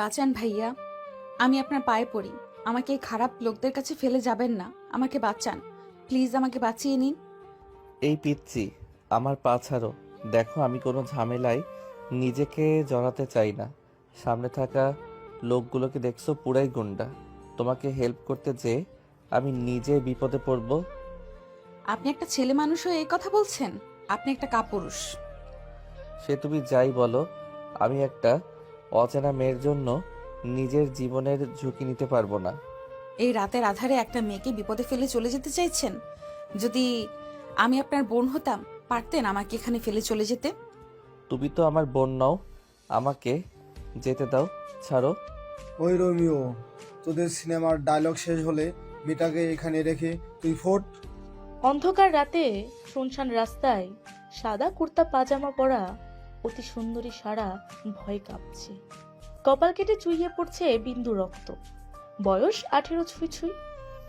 বাঁচান ভাইয়া, আমি আপনার পায়ে পড়ি। আমাকে এই খারাপ লোকদের কাছে ফেলে যাবেন না। আমাকে বাঁচান প্লিজ, আমাকে বাঁচিয়ে নিন। এই পিচ্চি, আমার পা ছাড়ো। দেখো, আমি কোনো ঝামেলায় নিজেকে জড়াতে চাই না। সামনে থাকা লোকগুলোকে দেখছো, পুরাই গুন্ডা। তোমাকে হেল্প করতে যেয়ে আমি নিজে বিপদে পড়ব। আপনি একটা ছেলে মানুষ হয়ে এই কথা বলছেন? আপনি একটা কাপুরুষ। সে তুমি যাই বলো, আমি একটা অচেনা মেয়ের জন্য নিজের জীবনের ঝুঁকি নিতে পারবো না। এই রাতের আধারে একটা মেয়েকে বিপদে ফেলে চলে যেতে চাইছেন? যদি আমি আপনার বোন হতাম, পারতেন আমাকে এখানে ফেলে চলে যেতে? তুমি তো আমার বোন নও। আমাকে যেতে দাও, ছাড়ো। ওই রোমিও, তোদের সিনেমার ডায়লগ শেষ হলে মেয়েটাকে এখানে রেখে তুই ফোট। অন্ধকার রাতে শুনশান রাস্তায় সাদা কুর্তা পাজামা পরা অতি সুন্দরী সারা ভয় কাঁপছে। কপাল কেটে চুইয়ে পড়ছে বিন্দু রক্ত। বয়স 18 ছুঁই ছুঁই,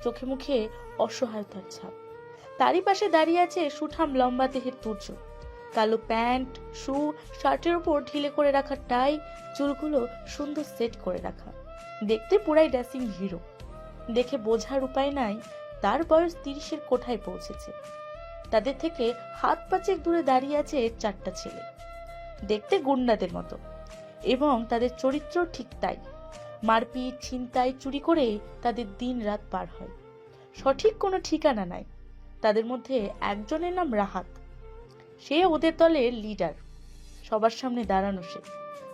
চোখে মুখে অসহায়তার ছাপ। তারই পাশে দাঁড়িয়ে আছে সুঠাম লম্বা দেহের তুর্য। কালো প্যান্ট, শু, শার্টের উপর ঢিলে করে রাখা টাই, চুলগুলো সুন্দর সেট করে রাখা। দেখতে পুরাই ড্রেসিং হিরো। দেখে বোঝার উপায় নাই তার বয়স 30-এর কোঠায় পৌঁছেছে। তাদের থেকে হাত পাঁচেক দূরে দাঁড়িয়ে আছে 4টা ছেলে, দেখতে গুন্ডাদের মতো, এবং তাদের চরিত্র ঠিক তাই। মারপিট, ছিনতাই, চুরি করে তাদের দিন রাত পার হয়। সঠিক কোনো ঠিকানা নাই। তাদের মধ্যে একজনের নাম রাহাত। সে ওদের দলের লিডার। সবার সামনে দাঁড়ানো সে,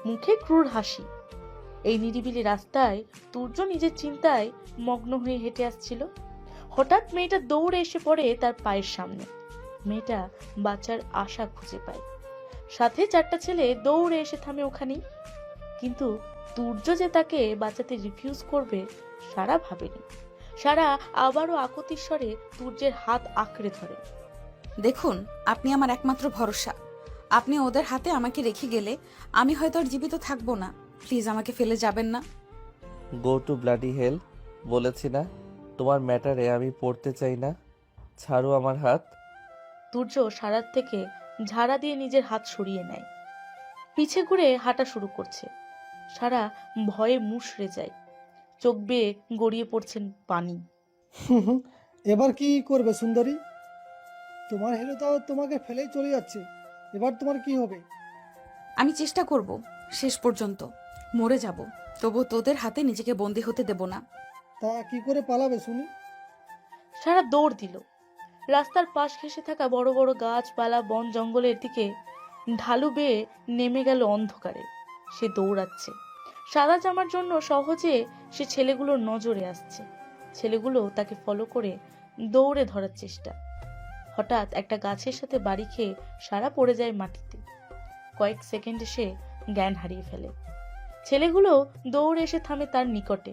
মুখে ক্রূর হাসি। এই নিরিবিলি রাস্তায় তুর্য নিজের চিন্তায় মগ্ন হয়ে হেঁটে আসছিল। হঠাৎ মেয়েটা দৌড়ে এসে পড়ে তার পায়ের সামনে। মেয়েটা বাঁচার আশা খুঁজে পায়। সাথে 4টা ছেলে দৌড়ে এসে থামে ওখানেই। কিন্তু তুর্য যে তাকে বাঁচাতে রিফিউজ করবে সারা ভাবেনি। সারা আবারও আকুতির স্বরে তুর্যের হাত আঁকড়ে ধরে। দেখুন, আপনি আমার একমাত্র ভরসা। আপনি ওদের হাতে আমাকে রেখে গেলে আমি হয়তো আর জীবিত থাকবো না। প্লিজ আমাকে ফেলে যাবেন না। গো টু ব্লাডি হেল। বলেছি না, তোমার ম্যাটারে আমি পড়তে চাই না। ছাড়ো আমার হাত। তুর্য সারার থেকে ঝাড়া দিয়ে নিজের হাত সরিয়ে নেয়। পিছে ঘুরে হাঁটা শুরু করছে। সারা ভয়ে মুষড়ে যায়। চোখ বেয়ে গড়িয়ে পড়ছেন পানি। এবার কি করবে সুন্দরী? তোমার হিরো তো তোমাকে ফেলেই চলে যাচ্ছে, এবার তোমার কি হবে? আমি চেষ্টা করব শেষ পর্যন্ত। মরে যাব, তবু তোদের হাতে নিজেকে বন্দি হতে দেব না। তা কি করে পালাবে শুনি? সারা দৌড় দিল। রাস্তার পাশ ঘেঁষে থাকা বড় বড় গাছপালা, বন জঙ্গলের দিকে ঢালু বেয়ে নেমে গেল অন্ধকারে। সে দৌড়াচ্ছে। সাদা জামার জন্য সহজে সে ছেলেগুলোর নজরে আসছে। ছেলেগুলো তাকে ফলো করে দৌড়ে ধরার চেষ্টা। হঠাৎ একটা গাছের সাথে বাড়ি খেয়ে সারা পড়ে যায় মাটিতে। কয়েক সেকেন্ডে সে জ্ঞান হারিয়ে ফেলে। ছেলেগুলো দৌড়ে এসে থামে তার নিকটে।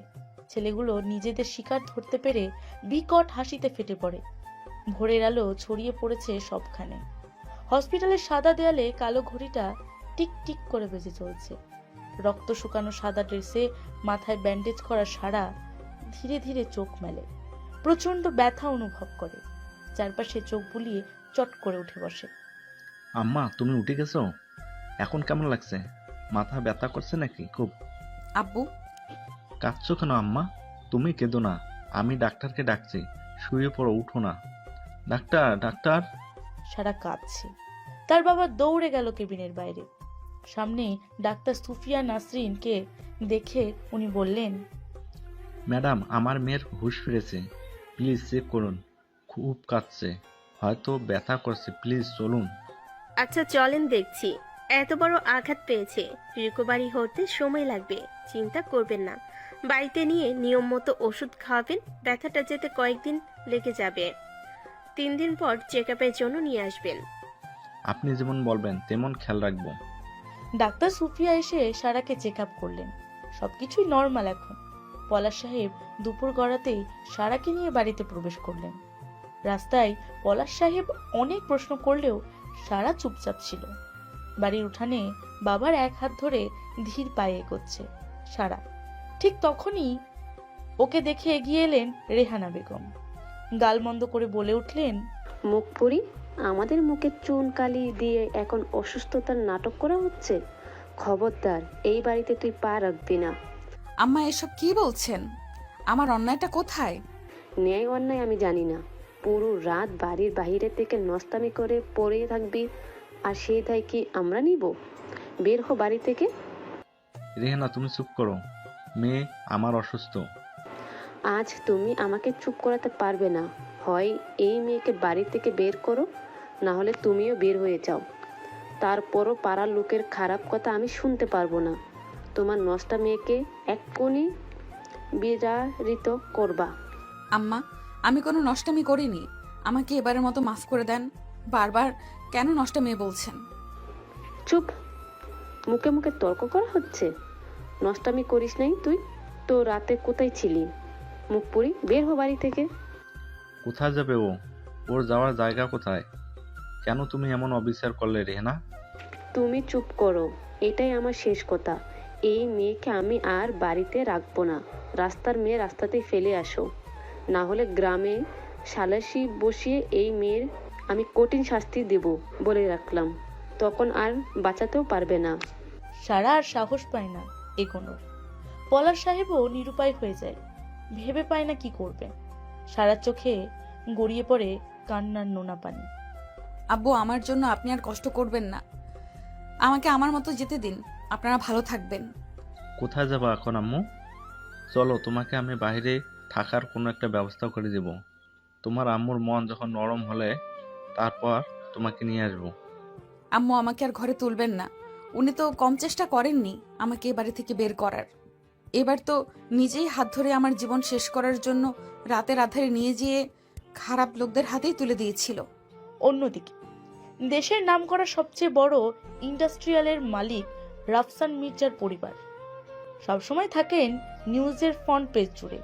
ছেলেগুলো নিজেদের শিকার ধরতে পেরে বিকট হাসিতে ফেটে পড়ে। ভোরের আলো ছড়িয়ে পড়েছে সবখানে। হসপিটালের সাদা দেয়ালে কালো ঘড়িটা টিক টিক করে বেজে চলছে। রক্ত শুকানো সাদা ড্রেসে মাথায় ব্যান্ডেজ করা সারা ধীরে ধীরে চোখ মেলে। প্রচন্ড ব্যথা অনুভব করে। চারপাশে চোখ বুলিয়ে চট করে উঠে বসে। আম্মা, তুমি উঠে গেছো? এখন কেমন লাগছে? মাথা ব্যথা করছে নাকি খুব? আব্বু, কাঁদছো কেন আম্মা? তুমি কেঁদো না, আমি ডাক্তারকে ডাকছি। শুয়ে পড়ো, উঠো না। Doctor, doctor. সারা কাঁদছে। তার বাবা দৌড়ে গেল কেবিনের বাইরে। সামনে ডাক্তার সুফিয়া নাসরিনকে দেখে উনি বললেন, ম্যাডাম, আমার মেয়ের হুঁশ ফিরেছে, প্লিজ চেক করুন। খুব কাঁদছে, হয়তো ব্যথা করছে, প্লিজ চলুন। আচ্ছা চলেন দেখছি। এত বড় আঘাত পেয়েছে, রিকভারি হতে সময় লাগবে, চিন্তা করবেন না। বাড়িতে নিয়ে নিয়ম মতো ওষুধ খাওয়াবেন, ব্যথাটা যেতে কয়েকদিন লেগে যাবে। 3 দিন পর চেক আপের জন্য নিয়ে আসবেন। আপনি যেমন বলবেন তেমন খেয়াল রাখবো। ডাক্তার সুফিয়া এসে সারাকে চেক আপ করলেন। সবকিছুই নর্মাল এখন। পলাশ সাহেব দুপুর গড়াতেই সারাকে নিয়ে বাড়িতে প্রবেশ করলেন। রাস্তায় পলাশ সাহেব অনেক প্রশ্ন করলেও সারা চুপচাপ ছিল। বাড়ির উঠানে বাবার এক হাত ধরে ধীর পায়ে এগোচ্ছে সারা। ঠিক তখনই ওকে দেখে এগিয়ে এলেন রেহানা বেগম। গালমন্দ করে বলে উঠলেন, মুখ পুরি, আমাদের মুখে চুন কালি দিয়ে এখন অসুস্থতার নাটক করা হচ্ছে। খবরদার, এই বাড়িতে তুই পা রাখবি না। আম্মা এসব কি বলছেন? আমার অন্যায়টা কোথায়? ন্যায় অন্যায় আমি জানি না, পুরো রাত বাড়ির বাইরে থেকে নস্তামি করে পড়ে থাকবি, আর সেই দায় কি আমরা নিব? বের হো বাড়ি থেকে। রেহানা তুমি চুপ করো, মেয়ে আমার অসুস্থ। আজ তুমি আমাকে চুপ করাতে পারবে না। হয় এই মেয়েকে বাড়ি থেকে বের করো, না হলে তুমিও বের হয়ে যাও। তারপরও পাড়ার লোকের খারাপ কথা আমি শুনতে পারবো না। তোমার নষ্টা মেয়েকে এক্ষুনি বিতাড়িত করবা। আম্মা, আমি কোনো নষ্টামি করিনি। আমাকে এবারের মতো মাফ করে দেন। বারবার কেন নষ্টামি বলছেন? চুপ, মুখে মুখে তর্ক করা হচ্ছে। নষ্টামি করিস নাই তুই? তো রাতে কোথায় ছিলি? মুখ পুরি, বের হো বাড়ি থেকে। কোথায় যাবে ও? ওর যাওয়ার জায়গা কোথায়? কেন তুমি এমন অবিচার করলে রেহানা? তুমি চুপ করো, এটাই আমার শেষ কথা। এই মেয়েকে আমি আর বাড়িতে রাখবো না। রাস্তার মেয়ে রাস্তাতেই ফেলে আসো, না হলে গ্রামে সালাসি বসিয়ে এই মেয়ের আমি কঠিন শাস্তি দেব বলে রাখলাম। তখন আর বাঁচাতেও পারবে না। সারা আর সাহস পায় না এগোনোর। পলাশ সাহেবও নিরুপায় হয়ে যায়, ভেবে পায় না কি করবে। সারার চোখে গড়িয়ে পড়ে কান্নার নোনা পানি। আব্বু, আমার জন্য আপনি আর কষ্ট করবেন না। আমাকে আমার মতো যেতে দিন। আপনারা ভালো থাকবেন। কোথায় যাবো এখন আম্মু? চলো, তোমাকে আমি বাইরে থাকার কোনো একটা ব্যবস্থা করে দেব। তোমার আম্মুর মন যখন নরম হলে তারপর তোমাকে নিয়ে আসবো। আম্মু, আমাকে আর ঘরে তুলবেন না। উনি তো কম চেষ্টা করেননি আমাকে এ বাড়ি থেকে বের করার। এবার তো নিজেই হাত ধরে আমার জীবন শেষ করার জন্য রাতের আধারে নিয়ে যেয়ে খারাপ লোকদের হাতেই তুলে দিয়েছিল। অন্যদিকে দেশের নামকরা সবচেয়ে বড় ইন্ডাস্ট্রিয়ালের মালিক রাফসান মির্জার পরিবার সবসময় থাকেন নিউজের ফ্রন্ট পেজ জুড়ে।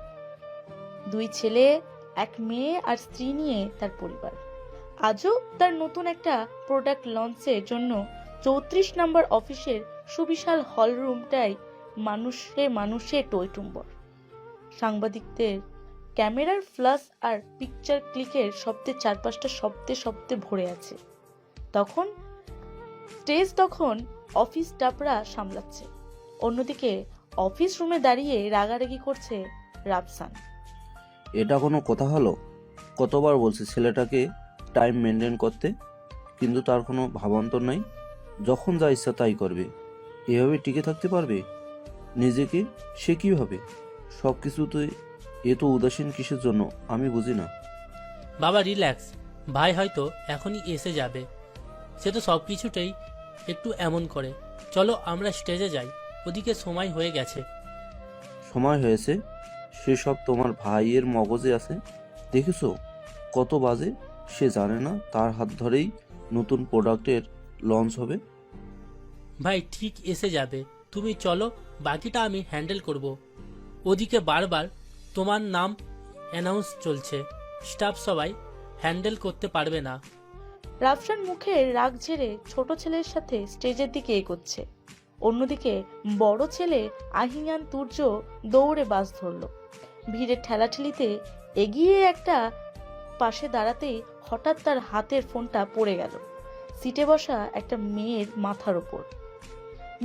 2 ছেলে, 1 মেয়ে আর স্ত্রী নিয়ে তার পরিবার। আজও তার নতুন একটা প্রোডাক্ট লঞ্চের জন্য 34 নম্বর অফিসের সুবিশাল হল রুমটাই মানুষে মানুষে টইটুম্বর। সাংবাদিকদের ক্যামেরার ফ্ল্যাশ আর পিকচার ক্লিকের শব্দে চারপাশটা শব্দে শব্দে ভরে আছে। তখন অফিস স্টাফরা সামলাচ্ছে। অন্যদিকে অফিস রুমে দাঁড়িয়ে রাগারাগি করছে রাফসান। এটা কোনো কথা হলো? কতবার বলছি ছেলেটাকে টাইম মেনটেন করতে, কিন্তু তার কোনো ভাবান্তর নাই। যখন যা ইচ্ছা তাই করবে। এভাবে টিকে থাকতে পারবে? নিজেকে সে কীভাবে? সব কিছুতে এত উদাসীন কিসের জন্য আমি বুঝি না। বাবা রিল্যাক্স, ভাই হয়তো এখনই এসে যাবে। সে তো সব কিছুতেই একটু এমন করে। চলো আমরা স্টেজে যাই, ওদিকে সময় হয়ে গেছে। সময় হয়েছে সেসব তোমার ভাইয়ের মগজে আছে। দেখেছো কত বাজে? সে জানে না তার হাত ধরেই নতুন প্রোডাক্টের লঞ্চ হবে। ভাই ঠিক এসে যাবে, তুমি চলো, বাকিটা আমি হ্যান্ডেল করব। ওদিকে বারবার তোমার নাম অ্যানাউন্স চলছে, স্টাফ সবাই হ্যান্ডেল করতে পারবে না। রাফসান মুখের রাগ ঝেড়ে ছোট ছেলের সাথে স্টেজের দিকে এগোচ্ছে। অন্যদিকে বড় ছেলে আহিয়ান তুর্য দৌড়ে বাস ধরল। ভিড়ের ঠেলাঠেলিতে এগিয়ে একটা পাশে দাঁড়াতেই হঠাৎ তার হাতের ফোনটা পড়ে গেল সিটে বসা একটা মেয়ের মাথার ওপর।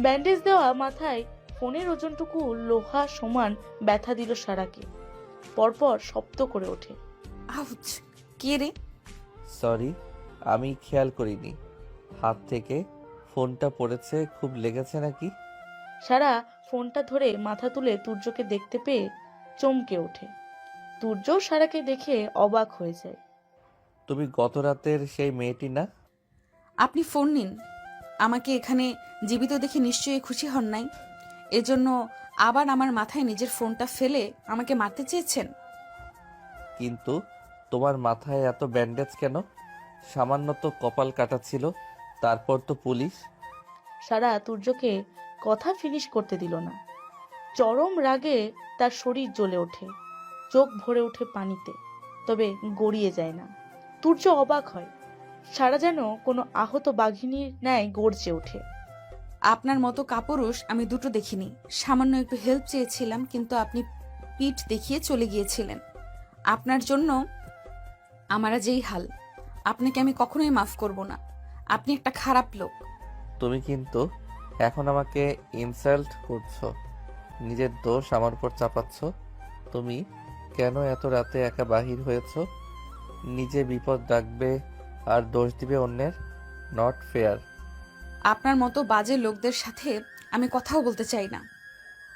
ব্যান্ডেজ দেওয়া মাথায় ফোনের ওজনটুকু লোহা সমান ব্যথা দিল সারাকে। পরপর শব্দ করে ওঠে। আউচ! কে রে? সরি, আমি খেয়াল করিনি। হাত থেকে ফোনটা পড়েছে। খুব লেগেছে নাকি? সারা ফোনটা ধরে মাথা তুলে তুর্যকে দেখতে পেয়ে চমকে ওঠে। তুর্য সারাকে দেখে অবাক হয়ে যায়। তুমি গত রাতের সেই মেয়েটি না? আপনি ফোন নিন। আমাকে এখানে জীবিত দেখে নিশ্চয়ই খুশি হন নাই। এজন্য আবার আমার মাথায় নিজের ফোনটা ফেলে আমাকে মারতে চেয়েছেন। কিন্তু তোমার মাথায় এত ব্যান্ডেজ কেন? সামান্য তো কপাল কাটা ছিল, তারপর তো পুলিশ। সারা তুর্যকে কথা ফিনিশ করতে দিল না। চরম রাগে তার শরীর জ্বলে ওঠে, চোখ ভরে ওঠে পানিতে, তবে গড়িয়ে যায় না। তুর্য অবাক হয়। সারা যেন কোনো আহত বাঘিনীর ন্যায় গর্জে ওঠে। আপনার মতো কাপুরুষ আমি দুটো দেখিনি। সামান্য একটু হেল্প চেয়েছিলাম, কিন্তু আপনি পিঠ দেখিয়ে চলে গিয়েছিলেন। আপনার জন্য আমার আজ এই হাল। আপনাকে আমি কখনোই মাফ করব না। আপনি একটা খারাপ লোক। তুমি কিন্তু এখন আমাকে ইনসাল্ট করছো। নিজের দোষ আমার উপর চাপাচ্ছ। তুমি কেন এত রাতে একা বাহির হয়েছ? নিজে বিপদ ডাকবে আর দোষ দিবে অন্যের? Not fair. আপনার মতো বাজে লোকদের সাথে আমি কথাও বলতে চাই না।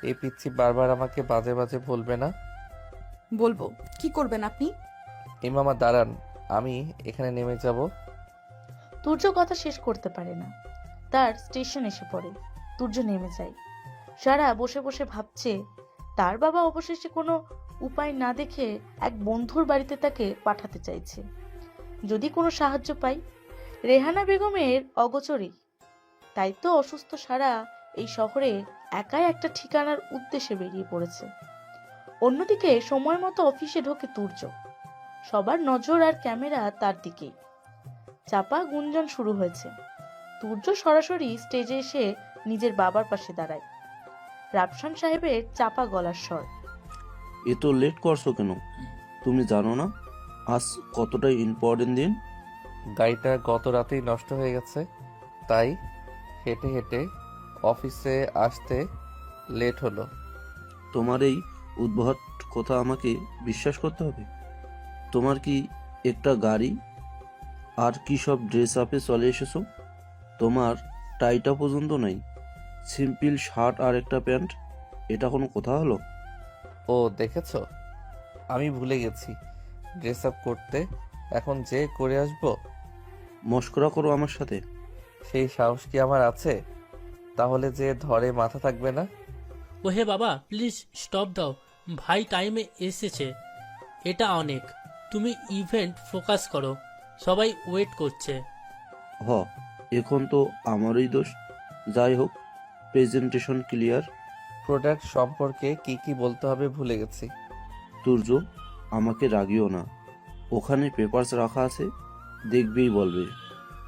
এই পিচ্ছি বারবার আমাকে বাজে বাজে বলবে না। বলবো। কি করবেন আপনি? এই মামা দাঁড়ান, আমি এখানে নেমে যাব। তুর্য কথা শেষ করতে পারে না, তার স্টেশন এসে পড়ে। তুর্য নেমে যায়। সারা বসে বসে ভাবছে, তার বাবা অবশেষে কোনো উপায় না দেখে এক বন্ধুর বাড়িতে তাকে পাঠাতে চাইছে। যদি কোনো সাহায্য পাই। রেহানা বেগমের অগোচরে তাই তো অসুস্থ সারা এই শহরে একাই একটা ঠিকানার উদ্দেশ্যে বেরিয়ে পড়েছে। অন্যদিকে সময় মতো অফিসে ঢোকে তুর্য। সবার নজর আর ক্যামেরা তার দিকেই। চাপা গুঞ্জন শুরু হয়েছে। তুর্য সরাসরি স্টেজে এসে নিজের বাবার পাশে দাঁড়ায়। রাফসান সাহেবের চাপা গলার স্বর। এত লেট করছো কেন? তুমি জানো না আজ কতটা ইম্পর্টেন্ট দিন? গাড়িটা গত রাতেই নষ্ট হয়ে গেছে, তাই হেঁটে হেঁটে অফিসে আসতে লেট হলো। তোমার এই উদ্ভট কথা আমাকে বিশ্বাস করতে হবে? তোমার কি একটা গাড়ি আর কি সব ড্রেস আপে চলে এসেছো? তোমার টাইটা পর্যন্ত নাই, সিম্পল শার্ট আর একটা প্যান্ট। এটা কোনো কথা হলো? ও দেখেছো, আমি ভুলে গেছি ড্রেস আপ করতে। এখন যে করে আসবো। মস্করা করো আমার সাথে? সেই সাহস কি আমার আছে? তাহলে যে ধরে মাথা থাকবে না। ওহে বাবা, প্লিজ স্টপ দাও। ভাই টাইমে এসেছে, এটা অনেক। তুমি ইভেন্ট ফোকাস করো, সবাই ওয়েট করছে। হ, এখন তো আমারই দোষ। যাই হোক, প্রেজেন্টেশন ক্লিয়ার। প্রোডাক্ট সম্পর্কে কি কি বলতে হবে ভুলে গেছি। তুর্য, আমাকে রাগিও না। ওখানে পেপারস রাখা আছে, দেখবেই বলবে।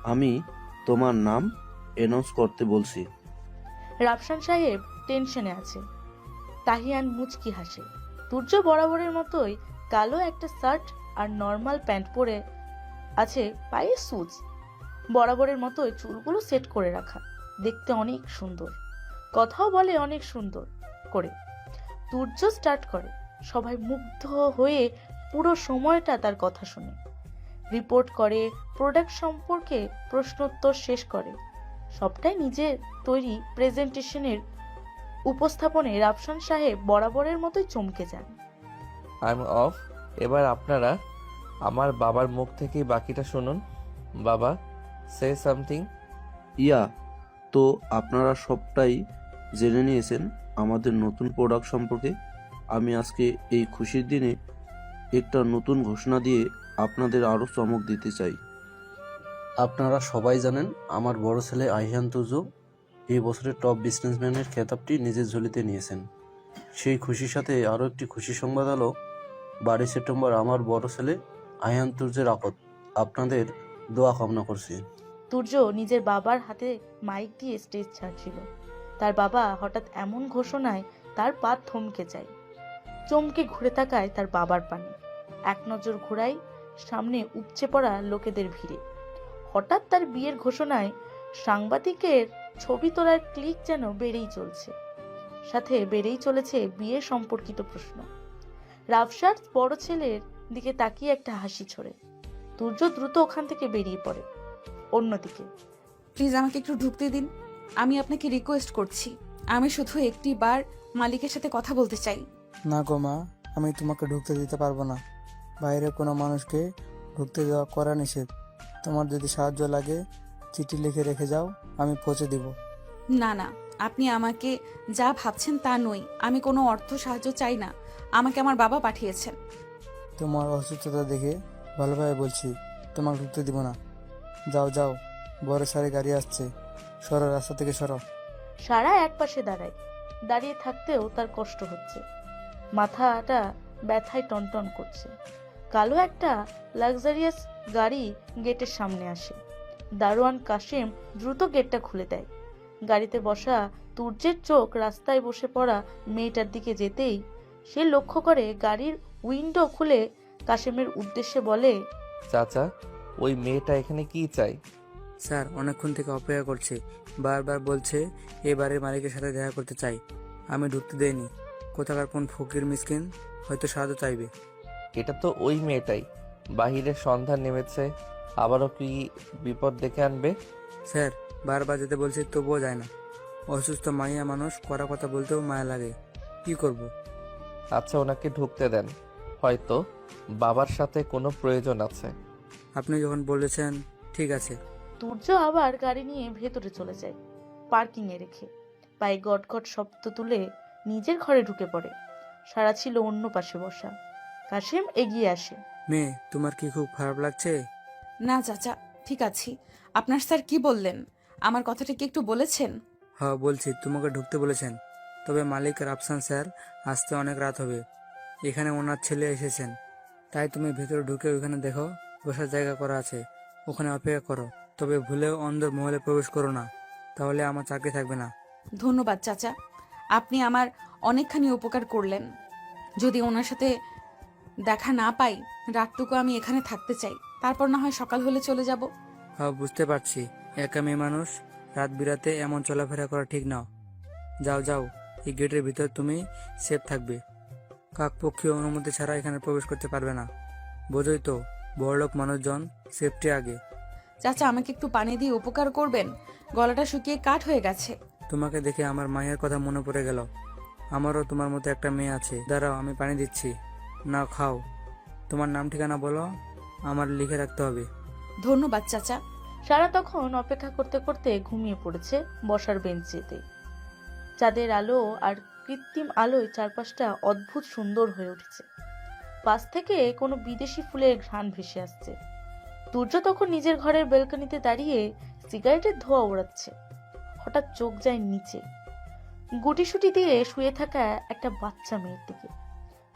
আমি তোমার নাম অ্যানাউন্স করতে বলছি। রাফসান সাহেব টেনশনে আছে। তাহিয়ান মুচকি হাসে। তুর্য বরাবরের মতোই কালো একটা শার্ট আর নর্মাল প্যান্ট পরে আছে, পায়ে শুজ। বরাবরের মতোই চুলগুলো সেট করে রাখা, দেখতে অনেক সুন্দর। কথাও বলে অনেক সুন্দর করে। তুর্য স্টার্ট করে। সবাই মুগ্ধ হয়ে পুরো সময়টা তার কথা শুনে, রিপোর্ট করে, প্রোডাক্ট সম্পর্কে প্রশ্নোত্তর শেষ করে। সবটাই নিজের তৈরি প্রেজেন্টেশনের উপস্থাপনে রাফসান সাহেব বরাবরের মতোই চমকে যান। I am of. এবার আপনারা আমার বাবার মুখ থেকেই বাকিটা শুনুন। বাবা, সে সামথিং। ইয়া, তো আপনারা সবটাই জেনে নিয়েছেন আমাদের নতুন প্রোডাক্ট সম্পর্কে। আমি আজকে এই খুশির দিনে একটা নতুন ঘোষণা দিয়ে আপনাদের আরও চমক দিতে চাই। আপনারা সবাই জানেন আমার বড় ছেলে আইহান তুর্য এই বছরের টপ বিজনেসম্যানের খেতাবটি নিজের ঝুলিতে নিয়েছেন। সেই খুশির সাথে আরও একটি খুশি সংবাদ হলো, 12 সেপ্টেম্বর আমার বড় ছেলে আইহান তুর্যের আপদ। আপনাদের দোয়া কামনা করছি। তুর্য নিজের বাবার হাতে মাইক দিয়ে স্টেজ ছাড়ছিল। তার বাবা হঠাৎ এমন ঘোষণায় তার পা থমকে যায়। চমকে ঘুরে তাকায় তার বাবার পানে। এক নজর ঘোরায় সামনে উপচে পড়া লোকেদের ভিড়ে। হঠাৎ তার বিয়ের ঘোষণায় সাংবাদিকের ছবি তোলার ক্লিক যেন বেড়েই চলছে। সাথে বেড়েই চলেছে বিয়ে সম্পর্কিত প্রশ্ন। রাফসার বড় ছেলের দিকে তাকিয়ে একটা হাসি ছড়ে। তুর্য দ্রুত ওখান থেকে বেরিয়ে পড়ে। অন্যদিকে, প্লিজ আমাকে একটু ঢুকতে দিন। আমি আপনাকে রিকোয়েস্ট করছি। আমি শুধু একটি বার মালিকের সাথে কথা বলতে চাই। না গো মা, আমি তোমাকে ঢুকতে দিতে পারবো না। বাইরে কোনো মানুষকে ঢুকতে দেওয়া করা নিষেধ। তোমার যদি সাহায্য লাগে চিঠি লিখে রেখে যাও, আমি পৌঁছে দিব। না না, আপনি আমাকে যা ভাবছেন তা নই। আমি কোনো অর্থ সাহায্য চাই না। আমাকে আমার বাবা পাঠিয়েছেন। তোমার অসুস্থতা দেখে ভালোভাবে বলছি, তোমাকে ঢুকতে দিব না। যাও যাও, বড় সারি গাড়ি আসছে, সরো, রাস্তা থেকে সরো। সারা এক পাশে দাঁড়ায়। দাঁড়িয়ে থাকতেও তার কষ্ট হচ্ছে। মাথাটা ব্যথায় টনটন করছে। কালো একটা লাক্সারিয়াস গাড়ি গেটের সামনে আসে। দারোয়ান কাশেম দ্রুত গেটটা খুলে দেয়। গাড়িতে বসা তুর্যের চোখ রাস্তায় বসে পড়া মেয়েটার দিকে যেতেই সে লক্ষ্য করে গাড়ির উইন্ডো খুলে কাশেমের উদ্দেশ্যে বলে, চাচা, ওই মেয়েটা এখানে কি চাই? স্যার অনেকক্ষণ থেকে অপেক্ষা করছে, বারবার বলছে এবারে মালিকের সাথে দেখা করতে চাই। আমি ঢুকতে দেইনি। কোথাকার কোন ফকির মিসকিন হয়তো সাহায্য চাইবে। এটা তো ওই মেয়েটাই, বাহিরে সন্ধ্যা নেমেছে, আবারও কি বিপদ ডেকে আনবে? স্যার, বারবার যেতে বলছি তবুও যায় না। অসুস্থ মাইয়া মানুষ, কড়া কথা বলতেও মায়া লাগে। কি করব? আচ্ছা, ওনাকে ঢুকতে দেন, হয়তো বাবার সাথে কোনো প্রয়োজন আছে। আপনি যখন বলেছেন ঠিক আছে। তুর্য আবার গাড়ি নিয়ে ভেতরে চলে যায়, পার্কিংয়ে রেখে পায়ে গটগট শব্দ তুলে নিজের ঘরে ঢুকে পড়ে। সারা ছিল অন্য পাশে বসা। কাশিম এগিয়ে আসে। মেয়ে, তোমার কি খুব খারাপ লাগছে? না চাচা, ঠিক আছি। আপনার স্যার কি বললেন? আমার কথাটা কি একটু বলেছেন? হ্যাঁ বলছি, তোমাকে ঢুকতে বলেছেন। তবে মালিক রাফসান স্যার আসতে অনেক রাত হবে। এখানে ওনার ছেলে এসেছেন, তাই তুমি ভেতরে ঢুকে ওখানে দেখো বসার জায়গা করা আছে, ওখানে অপেক্ষা করো। তবে ভুলেও অন্দর মহলে প্রবেশ করো না, তাহলে আমার চাকরি থাকবে না। ধন্যবাদ চাচা, আপনি আমার অনেকখানি উপকার করলেন। যদি ওনার সাথে দেখা না পাই, রাতটুকু আমি এখানে থাকতে চাই, তারপর না হয় সকাল হলে চলে যাব। হ্যাঁ বুঝতে পারছি, একা মেয়ে মানুষ, রাত বিরাতে এমন চলাফেরা করা ঠিক না। যাও যাও, এই গেটের ভিতর তুমি সেফ থাকবে। কাকপক্ষীয় অনুমতি ছাড়া এখানে প্রবেশ করতে পারবে না। বোঝোই তো, বড়লোক মানুষজন, সেফটি আগে। চাচা, আমাকে একটু পানি দিয়ে উপকার করবেন, গলাটা শুকিয়ে কাঠ হয়ে গেছে। তোমাকে দেখে আমার মায়ের কথা মনে পড়ে গেল। আমারও তোমার মতো একটা মেয়ে আছে। দাঁড়াও, আমি পানি দিচ্ছি, না খাও। তোমার নাম ঠিকানা বলো, আমার লিখে রাখতে হবে। ধন্যবাদ চাচা। সারা তখন অপেক্ষা করতে করতে ঘুমিয়ে পড়েছে বসার বেঞ্চিতে। চাঁদের আলো আর কৃত্রিম আলোয় চারপাশটা অদ্ভুত সুন্দর হয়ে উঠেছে। পাশ থেকে কোনো বিদেশি ফুলের ঘ্রাণ ভেসে আসছে। তুর্য তখন নিজের ঘরের ব্যালকনিতে দাঁড়িয়ে সিগারেটের ধোঁয়া ওড়াচ্ছে। হঠাৎ চোখ যায় নিচে, গুটিসুটি দিয়ে শুয়ে থাকা একটা বাচ্চা মেয়ের দিকে।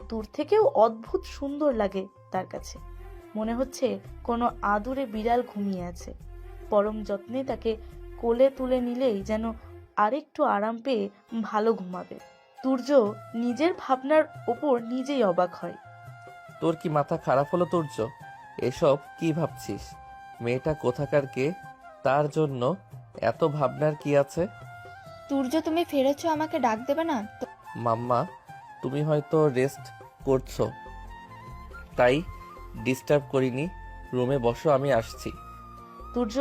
দূর থেকেও অদ্ভুত সুন্দর লাগে তার কাছে। মনে হচ্ছে কোনো আদুরে বিড়াল ঘুমিয়ে আছে। পরম যত্নে তাকে কোলে তুলে নিলেই যেন আরেকটু আরাম পেয়ে ভালো ঘুমাবে। তুর্য নিজের ভাবনার ওপর নিজেই অবাক হয়। তোর কি মাথা খারাপ হলো তুর্য? এসব কি ভাবছিস? মেয়েটা কোথাকার কে, তার জন্য এত ভাবনার কি আছে? তুর্য, তুমি ফেরেছো, আমাকে ডাক দেবে না? মাম্মা, তুমি হয়তো রেস্ট করছো, তাই ডিস্টার্ব করিনি। রুমে বসো, আমি আসছি। তুর্য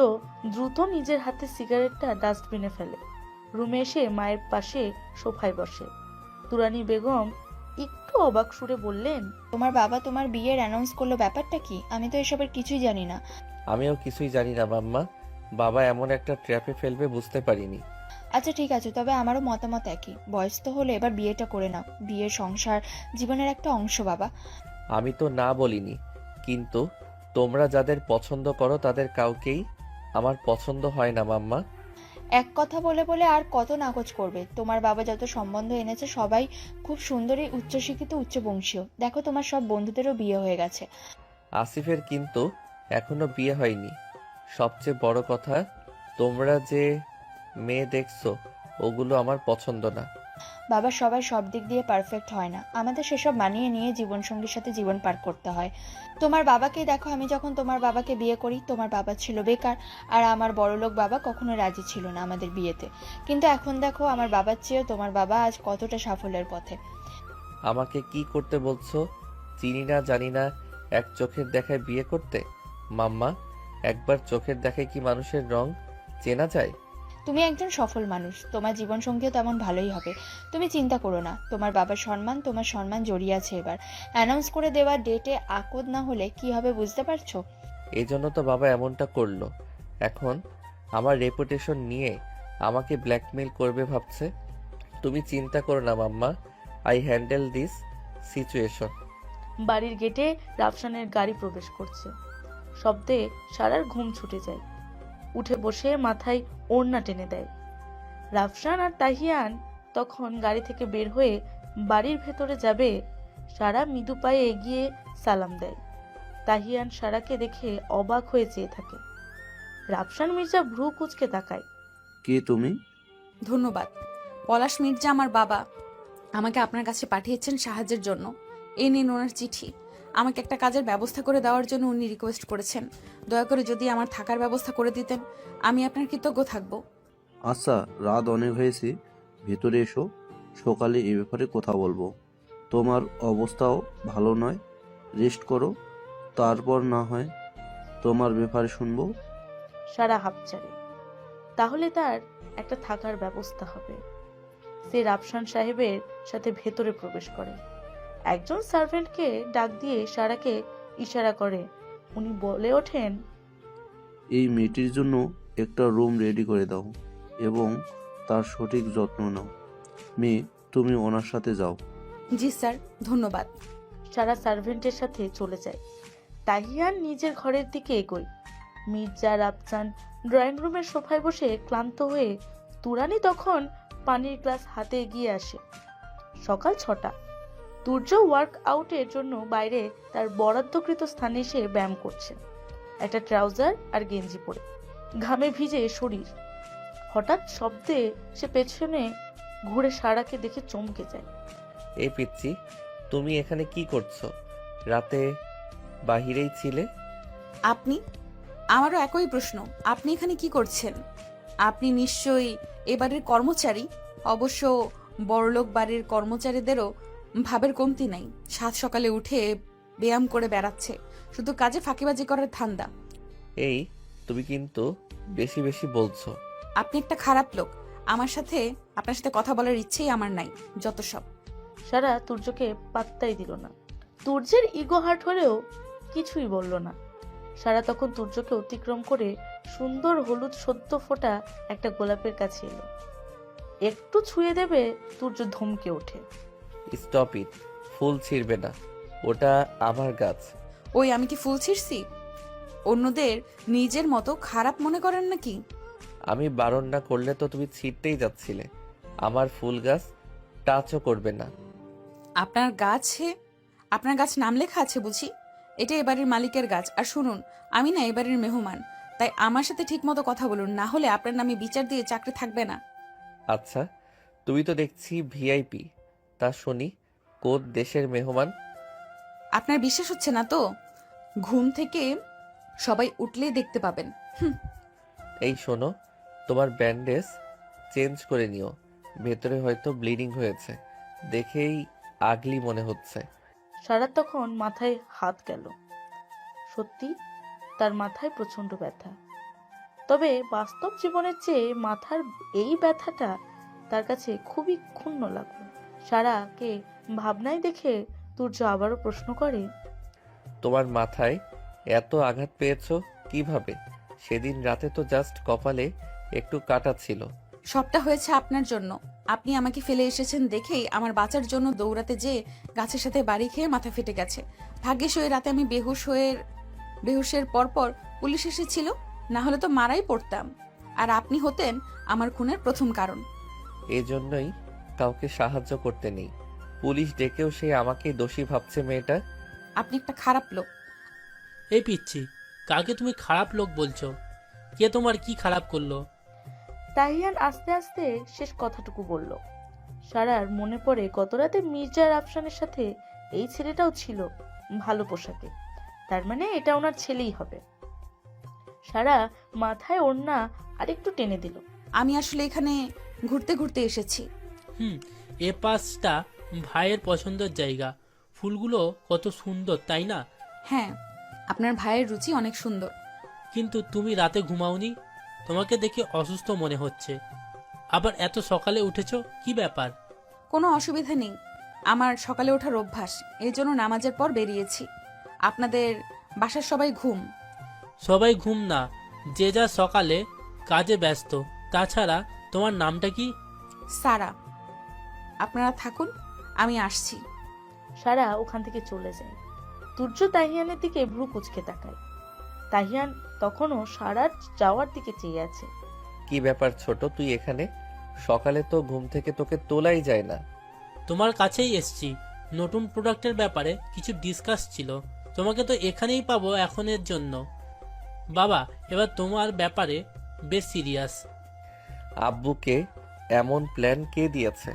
দ্রুত নিজের হাতে সিগারেটটা ডাস্টবিনে ফেলে। রুমে এসে মায়ের পাশে সোফায় বসে। তুরানি বেগম একটু অবাক সুরে বললেন, তোমার বাবা তোমার বিয়ের অ্যানাউন্স করলো, ব্যাপারটা কি? আমি তো এসবের কিছুই জানি না। আমিও কিছুই জানি না মাম্মা, বাবা এমন একটা ট্র্যাপে ফেলবে বুঝতে পারিনি। আচ্ছা ঠিক আছে, তবে আমারও মতামত একই। বয়স তো হলো, এবার বিয়েটা করে নাও। বিয়ের সংসার জীবনের একটা অংশ বাবা। আমি তো না বলিনি, কিন্তু তোমরা যাদের পছন্দ করো তাদের কাউকেই আমার পছন্দ হয় না মাম্মা। এক কথা বলে বলে আর কত নাকচ করবে? তোমার বাবা যত সম্বন্ধ এনেছে সবাই খুব সুন্দরী, উচ্চশিক্ষিত, উচ্চবংশীয়। দেখো তোমার সব বন্ধুদেরও বিয়ে হয়ে গেছে। আসিফের কিন্তু এখনো বিয়ে হয়নি। সবচেয়ে বড় কথা, তোমরা যে মেয়ে দেখছো ওগুলো আমার পছন্দ না। বাবা, সবাই সব দিক দিয়ে পারফেক্ট হয় না। আমাদের সেসব মানিয়ে নিয়ে জীবনসঙ্গীর সাথে জীবন পার করতে হয়। তোমার বাবাকেই দেখো, আমি যখন তোমার বাবাকে বিয়ে করি তোমার বাবা ছিল বেকার, আর আমার বড়লোক বাবা কখনো রাজি ছিল না আমাদের বিয়েতে। কিন্তু এখন দেখো, আমার বাবার চেয়েও তোমার বাবা আজ কতটা সাফল্যের পথে। আমাকে কি করতে বলছো? চিনি না জানি না, এক চোখের দেখায় বিয়ে করতে? মাম্মা, একবার চোখের দেখায় কি মানুষের রং চেনা যায়? তুমি একজন সফল মানুষ, তোমার জীবনসঙ্গীও তেমন ভালোই হবে। তুমি চিন্তা করো না। তোমার বাবার সম্মান, তোমার সম্মান জড়িয়ে আছে। এবার অ্যানাউন্স করে দেওয়ার ডেটে আকদ না হলে কি হবে বুঝতে পারছো? এই জন্য তো বাবা এমনটা করলো। এখন আমার রেপুটেশন নিয়ে আমাকে ব্ল্যাকমেল করবে ভাবছে। তুমি চিন্তা করো না মাম্মা, আই হ্যান্ডেল দিস সিচুয়েশন। বাড়ির গেটে রাফসানের গাড়ি প্রবেশ করছে। শব্দে সারার ঘুম ছুটে যায়। উঠে বসে মাথায় ওড়না টেনে দেয়। রাফসান আর তাহিয়ান তখন গাড়ি থেকে বের হয়ে বাড়ির ভেতরে যাবে। সারা মৃদু পায়ে এগিয়ে সালাম দেয়। তাহিয়ান সারাকে দেখে অবাক হয়ে চেয়ে থাকে। রাফসান মির্জা ভ্রু কুঁচকে তাকায়। কে তুমি? ধন্যবাদ। পলাশ মির্জা আমার বাবা, আমাকে আপনার কাছে পাঠিয়েছেন সাহায্যের জন্য। এই নিন ওনার চিঠি। আমাকে একটা কাজের ব্যবস্থা করে দেওয়ার জন্য উনি রিকোয়েস্ট করেছেন। দয়া করে যদি আমার থাকার ব্যবস্থা করে দিতেন, আমি আপনার কৃতজ্ঞ থাকব। আচ্ছা, রাত অনেক হয়েছে, ভেতরে এসো। সকালে এ ব্যাপারে কথা বলবো। তোমার অবস্থাও ভালো নয়, রেস্ট করো, তারপর না হয় তোমার ব্যাপারে শুনবো। সারা হাঁপ ছাড়ে। তাহলে তার একটা থাকার ব্যবস্থা হবে। সে রাফসান সাহেবের সাথে ভেতরে প্রবেশ করে। একজন সার্ভেন্টকে ডাক দিয়ে সারাকে ইশারা করে। উনি বলে ওঠেন, এই মেয়েটির জন্য একটা রুম রেডি করে দাও এবং তার সঠিক যত্ন নাও। মেয়ে, তুমি ওনার সাথে যাও। জি স্যার, ধন্যবাদ। সারা সার্ভেন্টের সাথে চলে যায়। তাহিয়ান নিজের ঘরের দিকে এগোয়। মির্জা রাফসান ড্রয়িং রুমের সোফায় বসে ক্লান্ত হয়ে, তুরানি তখন পানির গ্লাস হাতে এগিয়ে আসে। সকাল 6টা। তুর্য ওয়ার্ক আউটের জন্য বাইরে তার বরাদ্দকৃত স্থানে এসে ব্যায়াম করছে, একটা ট্রাউজার আর গেঞ্জি পরে, ঘামে ভিজে শরীর। হঠাৎ শব্দে সে পেছনে ঘুরে সারাকে দেখে চমকে যায়। এই পিচ্ছি, তুমি এখানে কি করছো? রাতে বাহিরেই ছিলে। আপনি? আমারও একই প্রশ্ন। আপনি এখানে কি করছেন? আপনি নিশ্চয়ই এবারের কর্মচারী। অবশ্য বড়লোক বাড়ির কর্মচারীদেরও ভাবের কমতি নাই। সাত সকালে উঠে ব্যায়াম করে বেড়াচ্ছে, শুধু কাজে ফাঁকিবাজি করার ধান্দা। এই, তুমি কিন্তু বেশি বেশি বলছো। আপনি একটা খারাপ লোক। আপনার সাথে কথা বলার ইচ্ছেই আমার নাই, যত সব। সারা তুর্যকে পাত্তাই দিল না। তুর্যের ইগো হার্ট হলেও কিছুই বলল না। সারা তখন তুর্যকে অতিক্রম করে সুন্দর হলুদ সদ্য ফোটা একটা গোলাপের কাছে এলো। একটু ছুঁয়ে দেবে, তুর্য ধমকে ওঠে। স্টপ ইট, ফুল ছিঁড়বে না, ওটা আমার গাছ। ওই, আমি কি ফুল ছিঁড়ছি? অন্যদের নিজের মতো খারাপ মনে করেন নাকি? আমি বারণ না করলে তো তুমি ছিঁড়তেই যাচ্ছিলে। আমার ফুল গাছ টাচও করবে না। আপনার গাছ নাম লেখা আছে বুঝি? এটা এবারের মালিকের গাছ। আর শুনুন, আমি না এবারের মেহমান, তাই আমার সাথে ঠিক মতো কথা বলুন, না হলে আপনার নামে বিচার দিয়ে চাকরি থাকবে না। আচ্ছা, তুমি তো দেখছি ভিআইপি। তা শুনি, কোন দেশের মেহমান? আপনার বিশ্বাস হচ্ছে না তো? ঘুম থেকে সবাই উঠলেই দেখতে পাবেন। এই শোনো, তোমার ব্যান্ডেজ চেঞ্জ করে নিও। ভেতরে হয়তো ব্লিডিং হয়েছে, দেখেই আগলি মনে হচ্ছে। সারা তখন মাথায় হাত গেল। সত্যি তার মাথায় প্রচন্ড ব্যথা। তবে বাস্তব জীবনের চেয়ে মাথার এই ব্যথাটা তার কাছে খুবই ক্ষুণ্ণ লাগলো। সারাকে ভাবনায় দেখে তুর্য আবারও প্রশ্ন করে, তোমার মাথায় এত আঘাত পেয়েছো কিভাবে? সেদিন রাতে তো জাস্ট কপালে একটু কাটা ছিল। সবটা হয়েছে আপনার জন্য। আপনি আমাকে ফেলে এসেছেন দেখেই আমার বাঁচার জন্য দৌড়াতে যেয়ে গাছের সাথে বাড়ি খেয়ে মাথা ফেটে গেছে। ভাগ্যিস ওই রাতে আমি বেহুশের পরপর পুলিশ এসেছিল, না হলে তো মারাই পড়তাম। আর আপনি হতেন আমার খুনের প্রথম কারণ। এজন্যই কাউকে সাহায্য করতে নেই। পুলিশ ডেকেও সে আমাকেই দোষী ভাবছে। মেয়েটা, আপনি একটা খারাপ লোক। এই পিচ্ছি, কাকে তুমি খারাপ লোক বলছো? কে তোমার কি খারাপ করলো? তাহিয়ান আস্তে আস্তে শেষ কথাটুকু বলল। সারার মনে পড়ে গত রাতে মির্জা রাফসানের সাথে এই ছেলেটাও ছিল ভালো পোশাকে। তার মানে এটা ওনার ছেলেই হবে। সারা মাথায় ওড়না আরেকটু টেনে দিল। আমি আসলে এখানে ঘুরতে ঘুরতে এসেছি। এ পাশটা ভাইয়ের পছন্দের জায়গা। ফুলগুলো কত সুন্দর, তাই না? হ্যাঁ, আপনার ভাইয়ের রুচি অনেক সুন্দর। কিন্তু তুমি রাতে ঘুমাওনি? তোমাকে দেখে অসুস্থ মনে হচ্ছে। আবার এত সকালে উঠেছো, কি ব্যাপার? কোনো অসুবিধা নেই, আমার সকালে ওঠার অভ্যাস, এই জন্য নামাজের পর বেরিয়েছি। আপনাদের বাসার সবাই ঘুম। সবাই ঘুম না, যে যা সকালে কাজে ব্যস্ত। তাছাড়া তোমার নামটা কি? সারা। আপনারা থাকুন, আমি আসছি। সারা ওখান থেকে চলে যায়। তুর্য তাহিয়ানের দিকে ভ্রু কুঁচকে তাকায়। তাহিয়ান তখনও সারার যাওয়ার দিকে চেয়ে আছে। কি ব্যাপার ছোট, তুই এখানে? সকালে তো ঘুম থেকে তোকে তোলাই যায় না। তোমার কাছেই এসছি, নতুন প্রোডাক্টের ব্যাপারে কিছু ডিসকাস ছিল। তোমাকে তো এখানেই পাবো এখনের জন্য। বাবা, এবার তোমার ব্যাপারে বেশ সিরিয়াস। আব্বুকে এমন প্ল্যান কে দিয়েছে?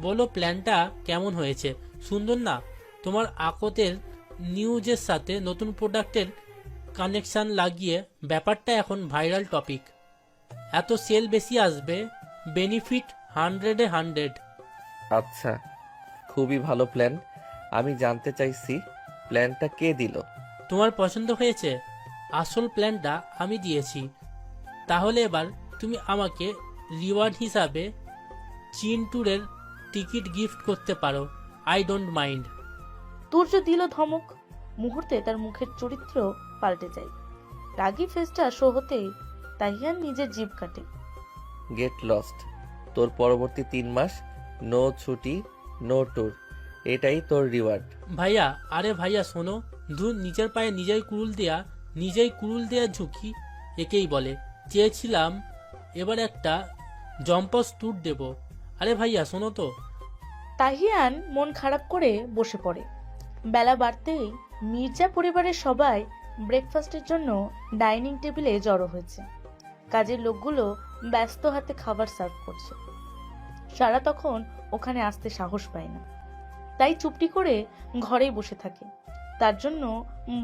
বলো, প্ল্যানটা কেমন হয়েছে? সুন্দর না? তোমার আকতের নিউজের সাথে নতুন প্রোডাক্টের কানেকশন লাগিয়ে ব্যাপারটা এখন ভাইরাল টপিক। এত সেল বেশি আসবে, বেনিফিট 100-এ 100। আচ্ছা, খুবই ভালো প্ল্যান। আমি জানতে চাইছি প্ল্যানটা কে দিল? তোমার পছন্দ হয়েছে? আসল প্ল্যানটা আমি দিয়েছি। তাহলে এবার তুমি আমাকে রিওয়ার্ড হিসাবে চীন ট্যুরের টিকিট গিফট করতে পারো। I don't mind. তুর্য দিল ধমক। মুহূর্তে তার মুখের চরিত্র পাল্টে যায়। রাগী ফেসটা শো হতেই তাহিয়ান নিজের জিভ কাটে। Get lost. তোর পরবর্তী 3 মাস নো ছুটি, নো ট্যুর। এটাই তোর রিওয়ার্ড। ভাইয়া, আরে ভাইয়া শোনো, ধুর, নিজের পায়ে নিজেই কুড়ুল দেয়া ঝুঁকি একেই বলে। চেয়েছিলাম এবার একটা জম্পস ট্যুর দেব। আরে ভাইয়া শোনো তো। তাহিয়ান মন খারাপ করে বসে পড়ে। বেলা বাড়তেই মির্জা পরিবারের সবাই ব্রেকফাস্টের জন্য ডাইনিং টেবিলে জড়ো হয়েছে। কাজের লোকগুলো ব্যস্ত হাতে খাবার সার্ভ করছে। সারা তখন ওখানে আসতে সাহস পায় না, তাই চুপটি করে ঘরেই বসে থাকে। তার জন্য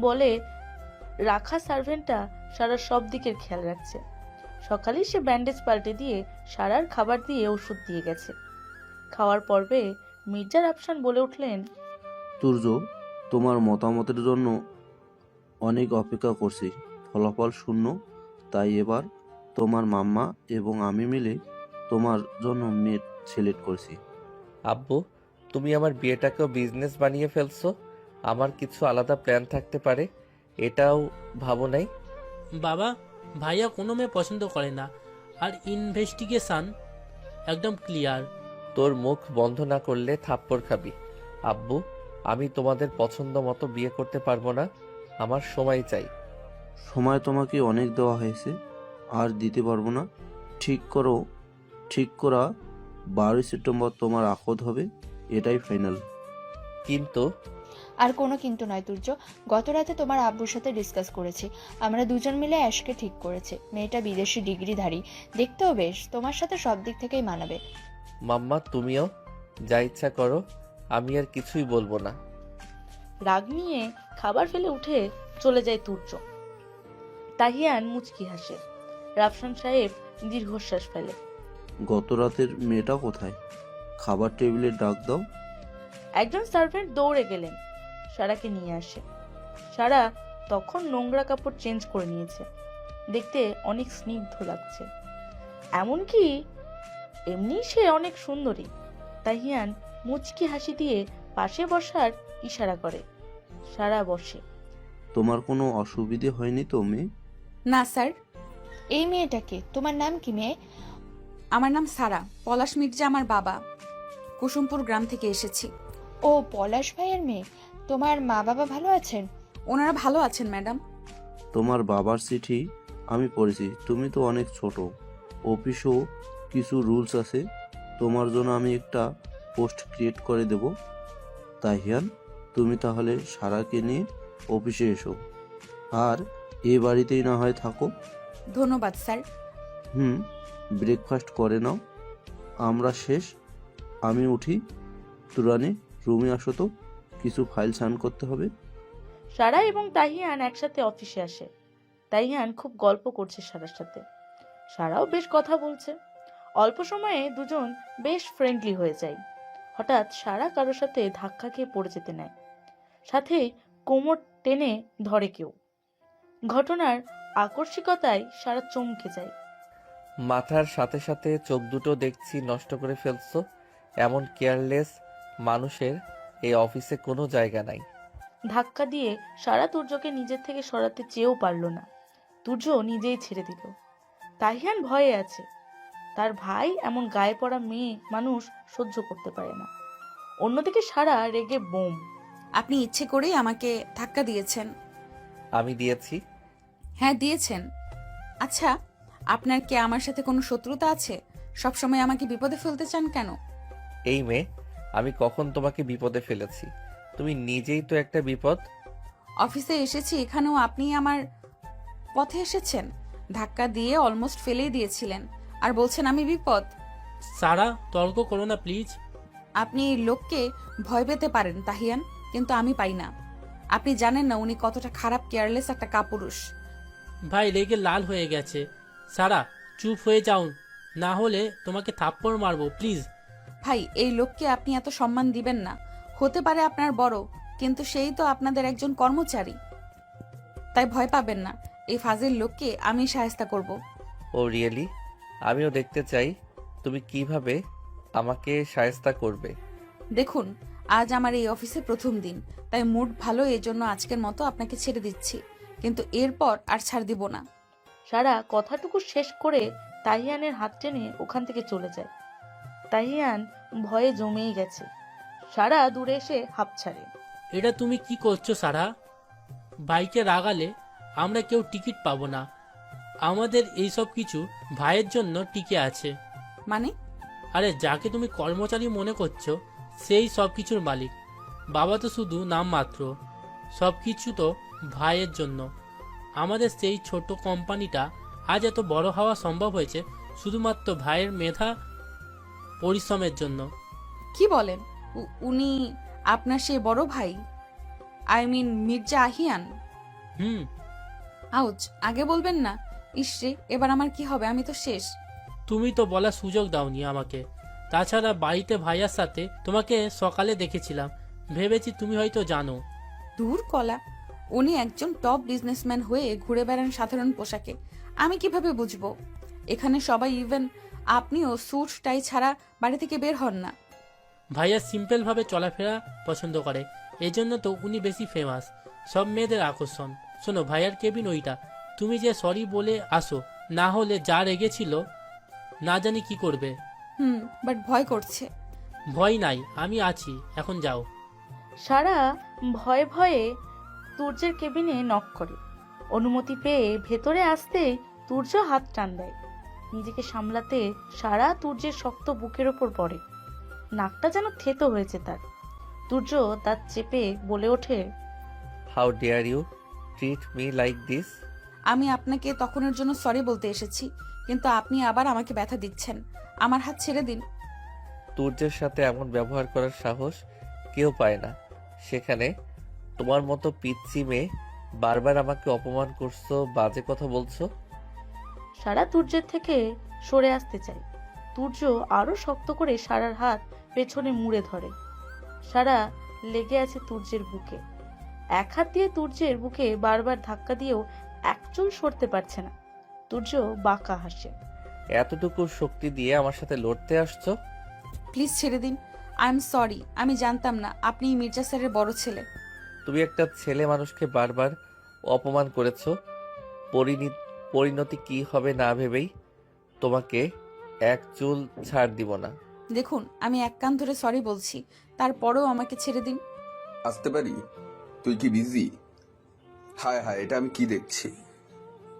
বলে রাখা সার্ভেন্টটা সারার সব দিকের খেয়াল রাখছে। সকালেই সে ব্যান্ডেজ পাল্টে দিয়ে সারার খাবার দিয়ে ওষুধ দিয়ে গেছে। খাওয়ার পর্বে মির্জা রাফসান বলে উঠলেন, তুর্য, তোমার মতামতের জন্য অনেক অপেক্ষা করছি, ফলাফল শূন্য। তাই এবার তোমার মাম্মা এবং আমি মিলে তোমার জন্য মেয়ে সিলেক্ট করছি। আব্বু, তুমি আমার বিয়েটাকেও বিজনেস বানিয়ে ফেলছো। আমার কিছু আলাদা প্ল্যান থাকতে পারে, এটাও ভাবো নাই? বাবা, ভাইয়া কোনো মেয়ে পছন্দ করে না, আর ইনভেস্টিগেশন একদম ক্লিয়ার। তোর মুখ বন্ধ না করলে থাপ্পড় খাবি। আব্বু, আমি তোমাদের পছন্দ মতো বিয়ে করতে পারবো না। আমার সময় চাই। সময় তোমাকে অনেক দেওয়া হয়েছে, আর দিতে পারবো না। ঠিক করা 12 সেপ্টেম্বর তোমার আখত হবে, এটাই ফাইনাল। কিন্তু আর কোনো কিন্তু নয় তুর্য। গত রাতে তোমার আব্বুর সাথে ডিসকাস করেছি। আমরা দুজন মিলে অ্যাশকে ঠিক করেছে। মেয়েটা বিদেশি ডিগ্রিধারী, দেখতেও বেশ, তোমার সাথে সব দিক থেকেই মানাবে। মাম্মা, তুমিও যা ইচ্ছা করো, আমি আর কিছুই বলবো না। রাগ নিয়ে খাবার ফেলে উঠে চলে যায় তুর্য। তাহিয়ান মুচকি হাসে। রাফসান সাহেব দীর্ঘশ্বাস ফেলে। গত রাতের মেয়েটা কোথায়? খাবার টেবিলে ডাক দাও। একজন সার্ভেন্ট দৌড়ে গেলেন সারাকে নিয়ে আসে। সারা তখন নোংরা কাপড় চেঞ্জ করে নিয়েছে। দেখতে অনেক স্নিগ্ধ লাগছে, এমনকি এমনি সে অনেক সুন্দরী। তাহিয়ান মুচকি হাসি দিয়ে পাশে বসার ইশারা করে। সারা বসে। তোমার কোনো অসুবিধে হয়নি তো মেয়ে? না স্যার। এই মেয়েটাকে, তোমার নাম কি মেয়ে? আমার নাম সারা। পলাশ মির্জা আমার বাবা। কুসুমপুর গ্রাম থেকে এসেছি। ও, পলাশ ভাইয়ের মেয়ে। তোমার মা বাবা ভালো আছেন? ওনারা ভালো আছেন ম্যাডাম। তোমার বাবার চিঠি আমি পড়েছি। তুমি তো অনেক ছোট, অফিসেও কিছু রুলস আছে। তোমার জন্য আমি একটা পোস্ট ক্রিয়েট করে দেব। তাহিয়ান, তুমি তাহলে সারাকে নিয়ে অফিসে এসো, আর এ বাড়িতেই না হয় থাকো। ধন্যবাদ স্যার। ব্রেকফাস্ট করে নাও। আমরা শেষ, আমি উঠি। তুরানি, রুমে আসো তো, কিছু ফাইল সাইন করতে হবে। সারা এবং তাহিয়ান একসাথে অফিসে আসে। তাহিয়ান খুব গল্প করছে সারার সাথে। সারাও বেশ কথা বলছে। অল্প সময়ে দুজন বেশ ফ্রেন্ডলি হয়ে যায়। হঠাৎ সারা কারোর সাথে ধাক্কা খেয়ে পড়ে যেতে নেয়, সাথে কোমর টেনে ধরে কেউ। ঘটনার আকস্মিকতায় সারা চমকে যায়। মাথার সাথে সাথে চোখ দুটো দেখছি নষ্ট করে ফেলছো। এমন কেয়ারলেস মানুষের এই অফিসে কোনো জায়গা নাই। ধাক্কা দিয়ে সারা তুর্যকে নিজের থেকে সরাতে চেয়েও পারল না। তুর্য নিজেই ছেড়ে দিল। তাহিয়ান ভয়ে আছে। তার ভাই এমন গায়ে পড়া মেয়ে মানুষ সহ্য করতে পারে না। অন্যদিকে সারা রেগে বোম। আপনি ইচ্ছে করেই আমাকে ধাক্কা দিয়েছেন। আমি দিয়েছি? হ্যাঁ দিয়েছেন। আচ্ছা, আপনার কি আমার সাথে কোনো শত্রুতা আছে? সবসময় আমাকে বিপদে ফেলতে চান কেন? এই মেয়ে, আমি কখন তোমাকে বিপদে ফেলেছি? তুমি নিজেই তো একটা বিপদ। অফিসে এসেছি, এখানেও আপনি আমার পথে এসেছেন। ধাক্কা দিয়ে অলমোস্ট ফেলেই দিয়েছিলেন, আর বলছেন আমি বিপদ। সারা, তর্ক করো না প্লিজ। আপনি লোককে ভয় পেতে পারেন তাহিয়ান, কিন্তু আমি পাই না। আপনি জানেন না উনি কতটা খারাপ, কেয়ারলেস একটা কাপুরুষ। ভাই রেগে লাল হয়ে গেছে। সারা, চুপ হয়ে যাও, না হলে তোমাকে থাপ্পড় মারবো প্লিজ। ভাই, এই লোককে আপনি এত সম্মান দিবেন না। হতে পারে আপনার বড়, কিন্তু সেই তো আপনাদের একজন কর্মচারী। তাই ভয় পাবেন না, এই ফাজিল লোককে আমি সাহায্য করব। ও রিয়েলি? আমিও দেখতে চাই তুমি কিভাবে আমাকে সায়স্তা করবে। দেখুন, আজ আমার এই অফিসে প্রথম দিন, তাই মুড ভালো, এজন্য আজকের মতো আপনাকে ছেড়ে দিচ্ছি, কিন্তু এরপর আর ছাড় দিব না। সারা কথাটুকু শেষ করে তাহিয়ানের হাত টেনে ওখান থেকে চলে যায়। তাহিয়ান ভয়ে জমেই গেছে। সারা দূরে এসে হাঁপ ছাড়ে। এটা তুমি কি করছো সারা? ভাইকে রাগালে আমরা কেউ টিকিট পাবো না। আমাদের এই সব কিছু ভাইয়ের জন্য টিকে আছে। মানে? আরে যাকে তুমি কর্মচারী মনে করছো সেই সব কিছুর মালিক। বাবা তো শুধু নাম মাত্র। সব কিছু তো ভাইয়ের জন্য। আমাদের সেই ছোট কোম্পানিটা আজ এত বড় হওয়া সম্ভব হয়েছে শুধুমাত্র ভাইয়ের মেধা পরিশ্রমের জন্য। কি বলেন? উনি আপনার সেই বড় ভাই? I mean Mirza Ahiyan? হুম। আউচ, আগে বলবেন না। ইসরে, এবার আমার কি হবে? আমি তো শেষ। তুমি তো বলার সুযোগ দাওনি আমাকে। তাছাড়া বাড়িতে ভাইয়ার সাথে তোমাকে সকালে দেখেছিলাম, ভেবেছি তুমি হয়তো জানো। দূর কলা, উনি একজন টপ বিজনেসম্যান হয়ে ঘুরে বেড়ান সাধারণ পোশাকে। আমি কিভাবে বুঝবো? এখানে সবাই, ইভেন আপনিও স্যুট টাই ছাড়া বাড়ি থেকে বের হন না। ভাইয়া সিম্পল ভাবে চলাফেরা পছন্দ করে, এজন্য তো উনি বেশি ফেমাস, সব মেয়েদের আকর্ষণ। শোনো, ভাইয়ার কেবিন ওইটা। তুমি যে সরি বলে আসো, না হলে যা রেগেছিল না জানি কি করবে। বাট ভয় করছে। ভয় নাই, আমি আছি, এখন যাও। সারা ভয়ে ভয়ে তুর্যের কেবিনে নক করে। অনুমতি পেয়ে ভেতরে আসতে তুর্য হাত টান দেয়। নিজেকে সামলাতে সারা তুর্যের শক্ত বুকের ওপর পড়ে। নাকটা যেন থেতো হয়েছে তার। তুর্য দাঁত চেপে বলে ওঠে, how dare you treat me like this? আমি আপনাকে তখনের জন্য সরি বলতে এসেছি, কিন্তু আপনি আবার আমাকে ব্যথা দিচ্ছেন। আমার হাত ছেড়ে দিন। তুর্যের সাথে এমন ব্যবহার করার সাহস কেউ পায় না। সেখানে তোমার মতো পিচ্চি মেয়ে বারবার আমাকে অপমান করছো, বাজে কথা বলছো। সারা তুর্যের থেকে সরে আসতে চায়। তুর্য আরো শক্ত করে সারার হাত পেছনে মুড়ে ধরে। সারা লেগে আছে তুর্যের বুকে। এক হাত দিয়ে তুর্যের বুকে বারবার ধাক্কা দিয়েও এক চুল সরতে পারছে না। তুর্য বাঁকা হাসে। এতটুকু শক্তি দিয়ে আমার সাথে লড়তে আসছো? প্লিজ ছেড়ে দিন। আই এম সরি, আমি জানতাম না আপনি মির্জা স্যারের বড় ছেলে। তুমি একটা ছেলে মানুষকে বারবার অপমান করেছো, পরিণতি কি হবে না ভেবেই তোমাকে এক চুল ছাড় দিব না। দেখুন, আমি এক কান ধরে সরি বলছি, তারপরেও আমাকে ছেড়ে দিন। আসতে পারি? তুই কি বিজি? হায় হায়, এটা আমি কি দেখছি?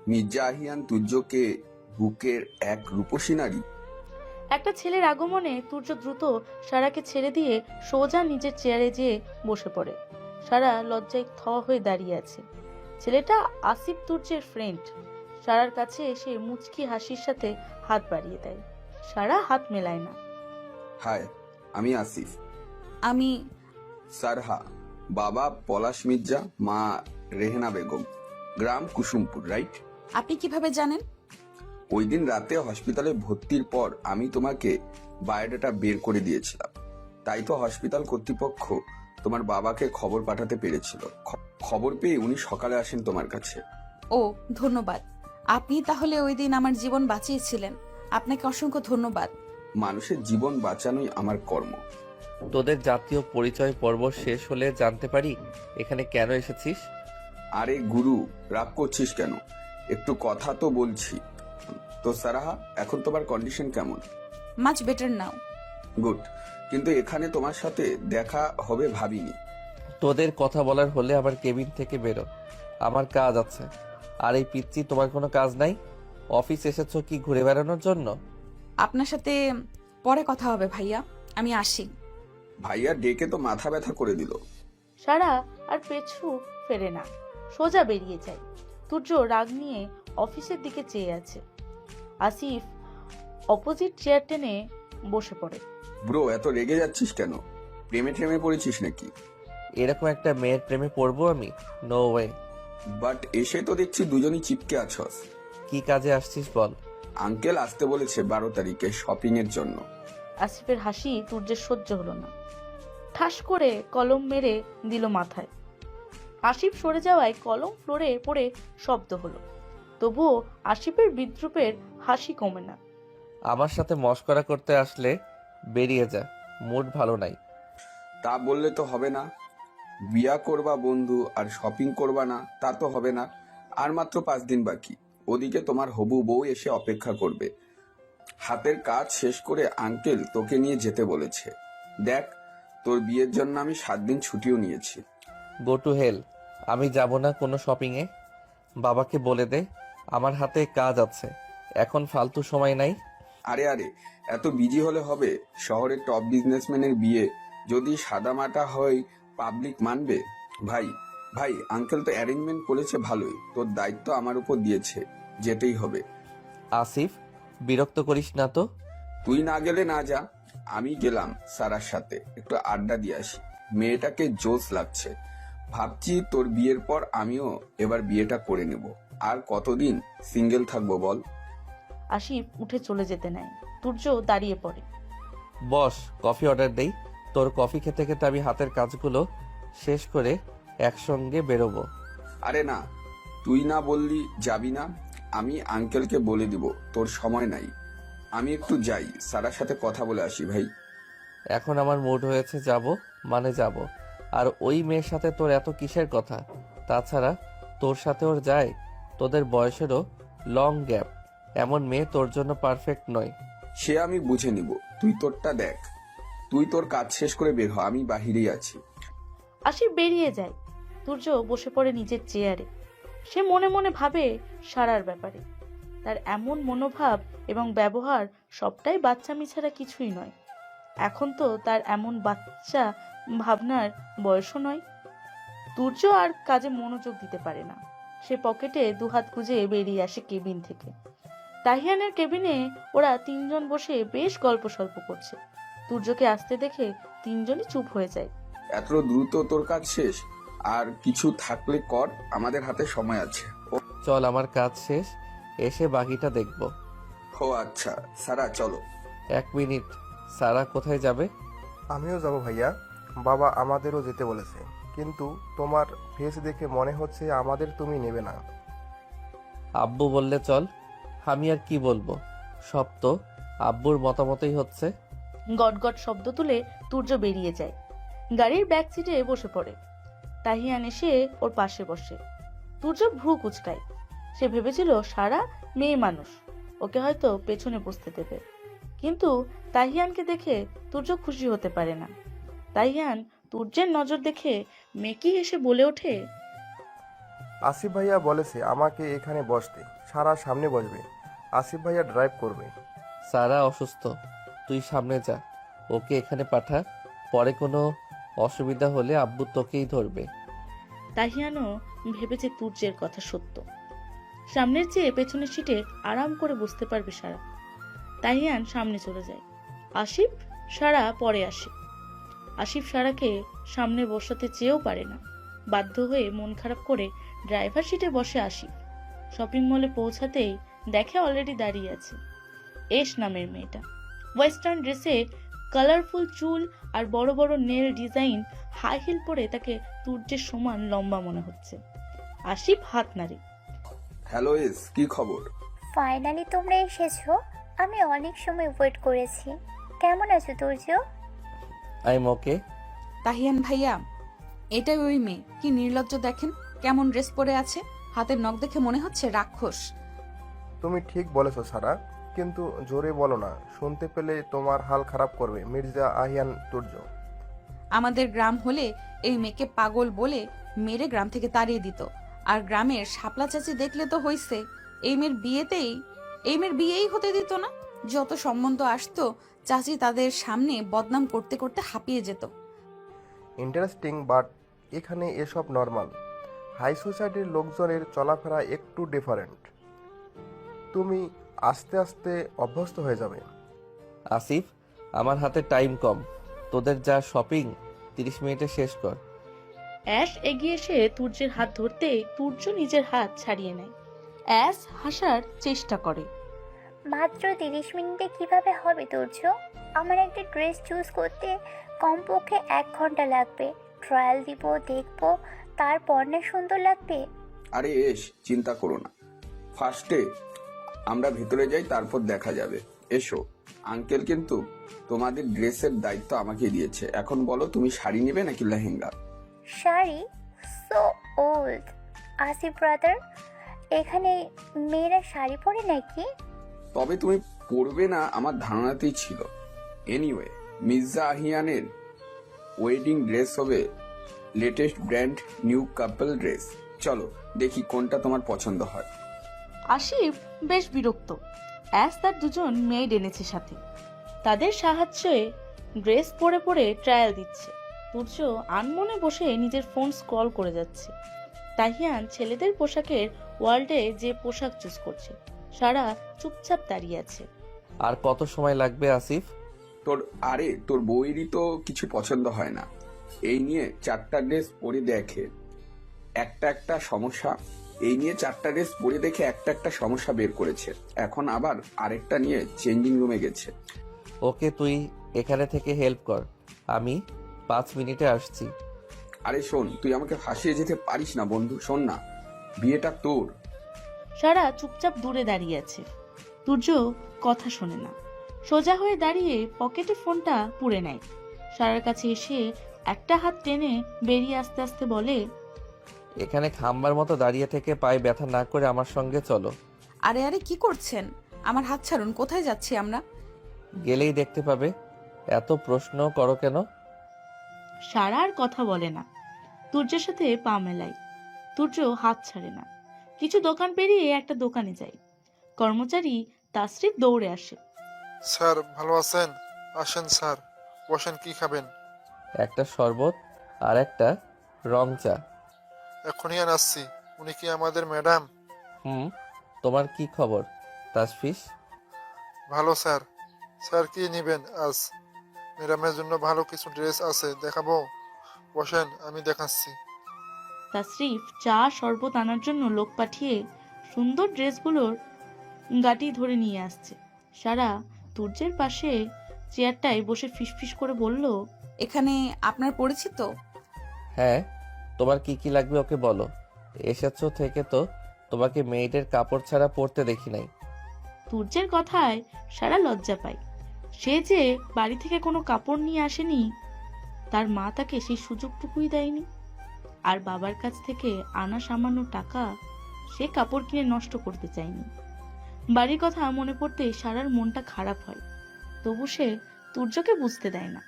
মির্জা আহিয়ান তুর্যকে বুকের এক রূপসী নারী। একটা ছেলের আগমনে তুর্য দ্রুত সারাকে ছেড়ে দিয়ে সোজা নিজের চেয়ারে যেয়ে বসে পড়ে। সারা লজ্জায় থ হয়ে দাঁড়িয়ে আছে। ছেলেটা আসিফ তুর্যের ফ্রেন্ড। সারার কাছে এসে মুচকি হাসির সাথে হাত বাড়িয়ে দেয়। সারা হাত মেলায় না। হায়, আমি আসিফ। আমি সারহা। বাবা পলাশ মির্জা, মা রেহেনা বেগম, গ্রাম কুসুমপুর, রাইট? আপনি কিভাবে জানেন? ওই দিন রাতে হসপিটালে ভর্তির পর আমি তোমাকে বায়োডাটা বের করে দিয়েছিলাম, তাই তো হসপিটাল কর্তৃপক্ষ তোমার বাবাকে খবর পাঠাতে পেরেছিল। খবর পেয়ে উনি সকালে আসেন তোমার কাছে। ও, ধন্যবাদ। আপনি তাহলে ওই দিন আমার জীবন বাঁচিয়েছিলেন। আপনাকে অসংখ্য ধন্যবাদ। মানুষের জীবন বাঁচানোই আমার কর্ম। তোদের জাতীয় পরিচয় পর্ব শেষ হলে জানতে পারি এখানে কেন এসেছিস? আরে গুরু, রাগ করছিস কেন? একটু কথা তো বলছি। তো সারাহা, এখন তোমার কন্ডিশন কেমন? Much better now. গুড, কিন্তু এখানে তোমার সাথে দেখা হবে ভাবিনি। তোদের কথা বলার হলে আমার কেবিন থেকে বেরো, আমার কাজ আছে। আর এই পিচ্চি, তোমার কোনো কাজ নাই? অফিস এসেছো কি ঘুরে বেড়ানোর জন্য? আপনার সাথে পরে কথা হবে ভাইয়া, আমি আসি। ভাইয়া ডেকে তো মাথা ব্যথা করে দিল। সারা আর পেছু ফেরে না, সোজা বেরিয়ে যায়। তুর্য রাগ নিয়ে অফিসের দিকে চেয়ে আছে। আসিফ অপোজিট চেয়ার টেনে বসে পড়ে। ব্রো, এত রেগে যাচ্ছিস কেন? প্রেমে ট্রেমে পড়েছিস নাকি? এরকম একটা মেয়ের প্রেমে পড়বো আমি? No way. বাট এসে তো দেখছি দুজনই চিপকে আছস। কি কাজে আসছিস বল? আঙ্কেল আসতে বলেছে 12 তারিখে শপিং এর জন্য। আসিফের হাসি তুর্যের সহ্য হলো না। ঠাস করে কলম মেরে দিল মাথায়। আসিফ সরে যাওয়ায় কলম ফ্লোরে পড়ে শব্দ হলো। তবুও আসিফের বিদ্রুপের হাসি কমে না। আমার সাথে মশকরা করতে আসলে বেরিয়ে যা, মুড ভালো নাই। তা বললে তো হবে না। বিয়া করবা বন্ধু আর শপিং করবা না, তা তো হবে না। আর মাত্র 5 দিন বাকি। ওদিকে তোমার হবু বউ এসে অপেক্ষা করবে। হাতের কাজ শেষ করে আঙ্কেল তোকে নিয়ে যেতে বলেছে। দেখ, তোর বিয়ের জন্য আমি 7 দিন ছুটিও নিয়েছি। গো টু হেল, আমি যাব না কোনো শপিংয়ে। বাবাকে বলে দে আমার হাতে কাজ আছে, এখন ফালতু সময় নাই। আরে আরে, এত বিজি হলে হবে? শহরের টপ বিজনেসম্যানের বিয়ে যদি সাদামাটা হয়, পাবলিক মানবে? ভাই ভাই, আঙ্কেল তো অ্যারেঞ্জমেন্ট করেছে ভালোই, তোর দায়িত্ব আমার উপর দিয়েছে, যেতেই হবে। আসিফ, বিরক্ত করিস না তো। তুই না গেলে না যা, আমি গেলাম সারার সাথে একটু আড্ডা দিয়ে আসি। মেয়েটাকে জোশ লাগছে। ভাবছি তোর বিয়ের পর আমিও এবার বিয়েটা করে নেব। আর কতদিন সিঙ্গেল থাকবো বল? আসিফ উঠে চলে যেতে নেয়। তুর্য দাঁড়িয়ে পড়ে। বস, কফি অর্ডার দেই। তোর কফি খেতে খেতে আমি হাতের কাজগুলো শেষ করে একসঙ্গে বেরোবো। আরে না, তুই না বললি যাবি না? আমি আঙ্কেলকে বলে দিব তোর সময় নাই। আমি একটু যাই, সারার সাথে কথা বলে আসি ভাই। এখন আমার মুড হয়েছে যাব, মানে যাব। আর ওই মেয়ের সাথে তোর এত কিসের কথা? তাছাড়া তোর সাথে ওর যায়, তোদের বয়সেরও লং গ্যাপ। এমন মেয়ে তোর জন্য পারফেক্ট নয়। সে আমি বুঝে নিব, তুই তোরটা দেখ। তুই তোর কাজ শেষ করে বের হ, আমি বাহিরেই আছি। আসিফ বেরিয়ে যায়। তুর্য বসে পড়ে নিজের চেয়ারে। সে মনে মনে ভাবে সারার ব্যাপারে। তার এমন মনোভাব এবং ব্যবহার সবটাই বাচ্চামি ছাড়া কিছুই নয়। এখন তো তার এমন বাচ্চা ভাবনার বয়সও নয়। তুর্য আর কাজে মনোযোগ দিতে পারে না। সে পকেটে দুহাত গুজে বেরিয়ে আসে কেবিন থেকে। তাহিয়ানের কেবিনে ওরা 3 জন বসে বেশ গল্প সল্প করছে। তুর্যকে আসতে দেখে 3 জনই চুপ হয়ে যায়। এত দ্রুত তোর কাজ শেষ? আর কিছু থাকলে কর, আমাদের হাতে সময় আছে। চল, আমার কাজ শেষ, এসে বাকিটা দেখব। ও আচ্ছা, সারা চলো। 1 মিনিট, সারা কোথায় যাবে? আমিও যাব ভাইয়া, বাবা আমাদেরও যেতে বলেছে, কিন্তু তোমার ফেস দেখে মনে হচ্ছে আমাদের তুমি নেবে না। আব্বু বললে চল, আমি আর কি বলবো, সব তো আব্বুর মতামতই হচ্ছে। গটগট শব্দ তুলে তুর্য বেরিয়ে যায়। গাড়ির ব্যাক সিটে বসে পড়ে। তাহিয়ান এসে ওর পাশে বসে। তুর্য ভ্রু কুচকায়। সে ভেবেছিল সারা মেয়ে মানুষ, ওকে হয়তো পেছনে বসতে দেবে। কিন্তু তাহিয়ানকে দেখে তুর্য খুশি হতে পারে না। তাহিয়ান তুর্যের নজর দেখে মেকি এসে বলে ওঠে, আসিফ ভাইয়া বলেছে আমাকে এখানে বসতে, সারা সামনে বসবে, আসিফ ভাইয়া ড্রাইভ করবে। সারা অসুস্থ, তুই সামনে যা, ওকে এখানে পাঠা। পরে কোনো অসুবিধা হলে আব্বু তোকেই ধরবে। তাহিয়ানও ভেবেছে তুর্যের কথা সত্য। সামনের চেয়ে পেছনের সিটে আরাম করে বসতে পারবে সারা। তাহিয়ান সামনে চলে যায়। আসিফ সারা পরে আসে। আসিফ সারাকে সামনে বসাতে চেয়েও পারে না। বাধ্য হয়ে মন খারাপ করে ড্রাইভার সিটে বসে আসিফ। শপিং মলে পৌঁছাতেই দেখে অলরেডি দাঁড়িয়ে আছে এশ নামের মেয়েটা। ওয়েস্টার্ন ড্রেসে, কালারফুল চুল আর বড় বড় নেল ডিজাইন হাই হিল পরে তাকে তুর্যের সমান লম্বা মনে হচ্ছে। আসিফ হাত নাড়ে। হ্যালো এস, কি খবর? ফাইনালি তোমরা এসেছো। আমি অনেক সময় ওয়েট করেছি। কেমন আছো তুর্য? আই এম ওকে। তাহিয়ান ভাইয়া, এটাই ওই মেয়ে। কি নির্লজ্জ দেখেন, কেমন ড্রেস পরে আছে। হাতের নখ দেখে মনে হচ্ছে রাক্ষস। তুমি ঠিক বলেছো সারা, কিন্তু জোরে বলো না, শুনতে পেলে তোমার হাল খারাপ করবে মির্জা আহিয়ান তুর্য। আমাদের গ্রাম হলে এই মেয়েকে পাগল বলে মেরে গ্রাম থেকে তাড়িয়ে দিত। আর গ্রামের শাপলা চাচি দেখলে তো হইছে, এই মেয়ের বিয়েই হতে দিত না। যত সম্বন্ধ আসতো চাচি তাদের সামনে বদনাম করতে করতে হাঁপিয়ে যেত। ইন্টারেস্টিং, বাট এখানে এসব নর্মাল। হাই সোসাইটির লোকজনের চলাফেরা একটু ডিফারেন্ট। তুমি আস্তে আস্তে অভ্যস্ত হয়ে যাবে। আসিফ, আমার হাতে টাইম কম, তোদের যা শপিং 30 মিনিটে শেষ কর। অ্যাশ এগিয়ে এসে তুর্যের হাত ধরতে তুর্য নিজের হাত ছাড়িয়ে নেয়। অ্যাশ হাসার চেষ্টা করে। মাত্র 30 মিনিটে কিভাবে হবে তুর্য? আমার একটা ড্রেস চুজ করতে কমপক্ষে 1 ঘন্টা লাগবে। ট্রায়াল দিব, দেখবো, তারপর না সুন্দর লাগবে। আরে এস, চিন্তা করো না, ফার্স্টে আমরা ভেতরে যাই, তারপর দেখা যাবে। এসো। আঙ্কেল কিন্তু তোমাদের ড্রেসের দায়িত্ব আমাকে দিয়েছে। এখন বলো, তুমি শাড়ি নেবে নাকি lehenga? Sari? So old. Asif brother, এখানে মেয়েরা শাড়ি পরে নাকি? তবে তুমি পরবে না আমার ধারণাতেই ছিল। এনিওয়ে, মির্জা আহিয়ানের ওয়েডিং ড্রেস হবে latest brand new couple dress. চলো দেখি কোনটা তোমার পছন্দ হয়। আসিফ বেশ বিরক্ত। অ্যাস তার দুজন মেয়েড এনেছে সাথে, তাদের সাহায্যে ড্রেস পরে পরে ট্রায়াল দিচ্ছে। সূর্য আনমনে বসে নিজের ফোন স্ক্রল করে যাচ্ছে। তাহিয়ান ছেলেদের পোশাকের ওয়ার্ল্ডে যে পোশাক চুজ করছে। সারা চুপচাপ দাঁড়িয়ে আছে। আর কত সময় লাগবে আসিফ? তোর বউয়েরই তো কিছু পছন্দ হয় না, এই নিয়ে 4টা ড্রেস পরে দেখে একটা সমস্যা। এই নিয়ে 4টা ড্রেস পরে দেখে একটা সমস্যা বের করেছে। এখন আবার আরেকটা নিয়ে চেঞ্জিং রুমে গেছে। ওকে, তুই এখানে থেকে হেল্প কর, আমি 5 মিনিটে আসছি। আরে শোন, তুই আমাকে ফাঁসিয়ে যেতে পারিস না বন্ধু। শোন না, বিয়েটা তোর। সারা চুপচাপ দূরে দাঁড়িয়ে আছে। সূর্য কথা শোনে না, সোজা হয়ে দাঁড়িয়ে পকেটে ফোনটা পুড়ে নেয়। সারার কাছে এসে একটা হাত টেনে বেরিয়ে আস্তে আস্তে বলে, এখানে খাম্বার মতো দাঁড়িয়ে থেকে পায়ে ব্যথা না করে আমার সঙ্গে চলো। আরে আরে কি করছেন? আমার হাত ছাড়ুন, কোথায় যাচ্ছি আমরা? গেলেই দেখতে পাবে। এত প্রশ্ন করো কেন? সারা আর কথা বলে না, সূর্যের সাথে পা মেলায়। সূর্য হাত ছাড়ে না। কিছু দোকান পেরিয়ে একটা দোকানে যায়। কর্মচারী তাসরিফ দৌড়ে আসে। স্যার ভালো আছেন? আসেন স্যার, বসেন, কি খাবেন? একটা শরবত আর একটা রং চা। এখনই আসছি। উনি কি আমাদের ম্যাডাম? তোমার কি খবর তাসফিস? ভালো স্যার। স্যার কি নেবেন আজ? ম্যাডামের জন্য ভালো কিছু ড্রেস আছে, দেখাবো? বসেন, আমি দেখাচ্ছি। তাসরিফ চা শরবত আনার জন্য লোক পাঠিয়ে সুন্দর ড্রেসগুলোর গাটি ধরে নিয়ে আসছে। সারা সূর্যের পাশে চেয়ারটায় বসে ফিসফিস করে বলল, এখানে আপনার পরিচিত? হ্যাঁ, তোমার কি কি লাগবে ওকে বলো। এসেছো থেকে তো তোমাকে মেয়েদের কাপড় ছাড়া পরতে দেখি নাই। সূর্যের কথায় সারা লজ্জা পায়। সে যে বাড়ি থেকে কোনো কাপড় নিয়ে আসেনি, তার মা তাকে সেই সুযোগটুকুই দেয়নি। আর বাবার কাছ থেকে আনা সামান্য টাকা সে কাপড় কিনে নষ্ট করতে চায়নি। বাড়ির কথা মনে পড়তে সারার মনটা খারাপ হয়, তবু সে সূর্যকে বুঝতে দেয় না।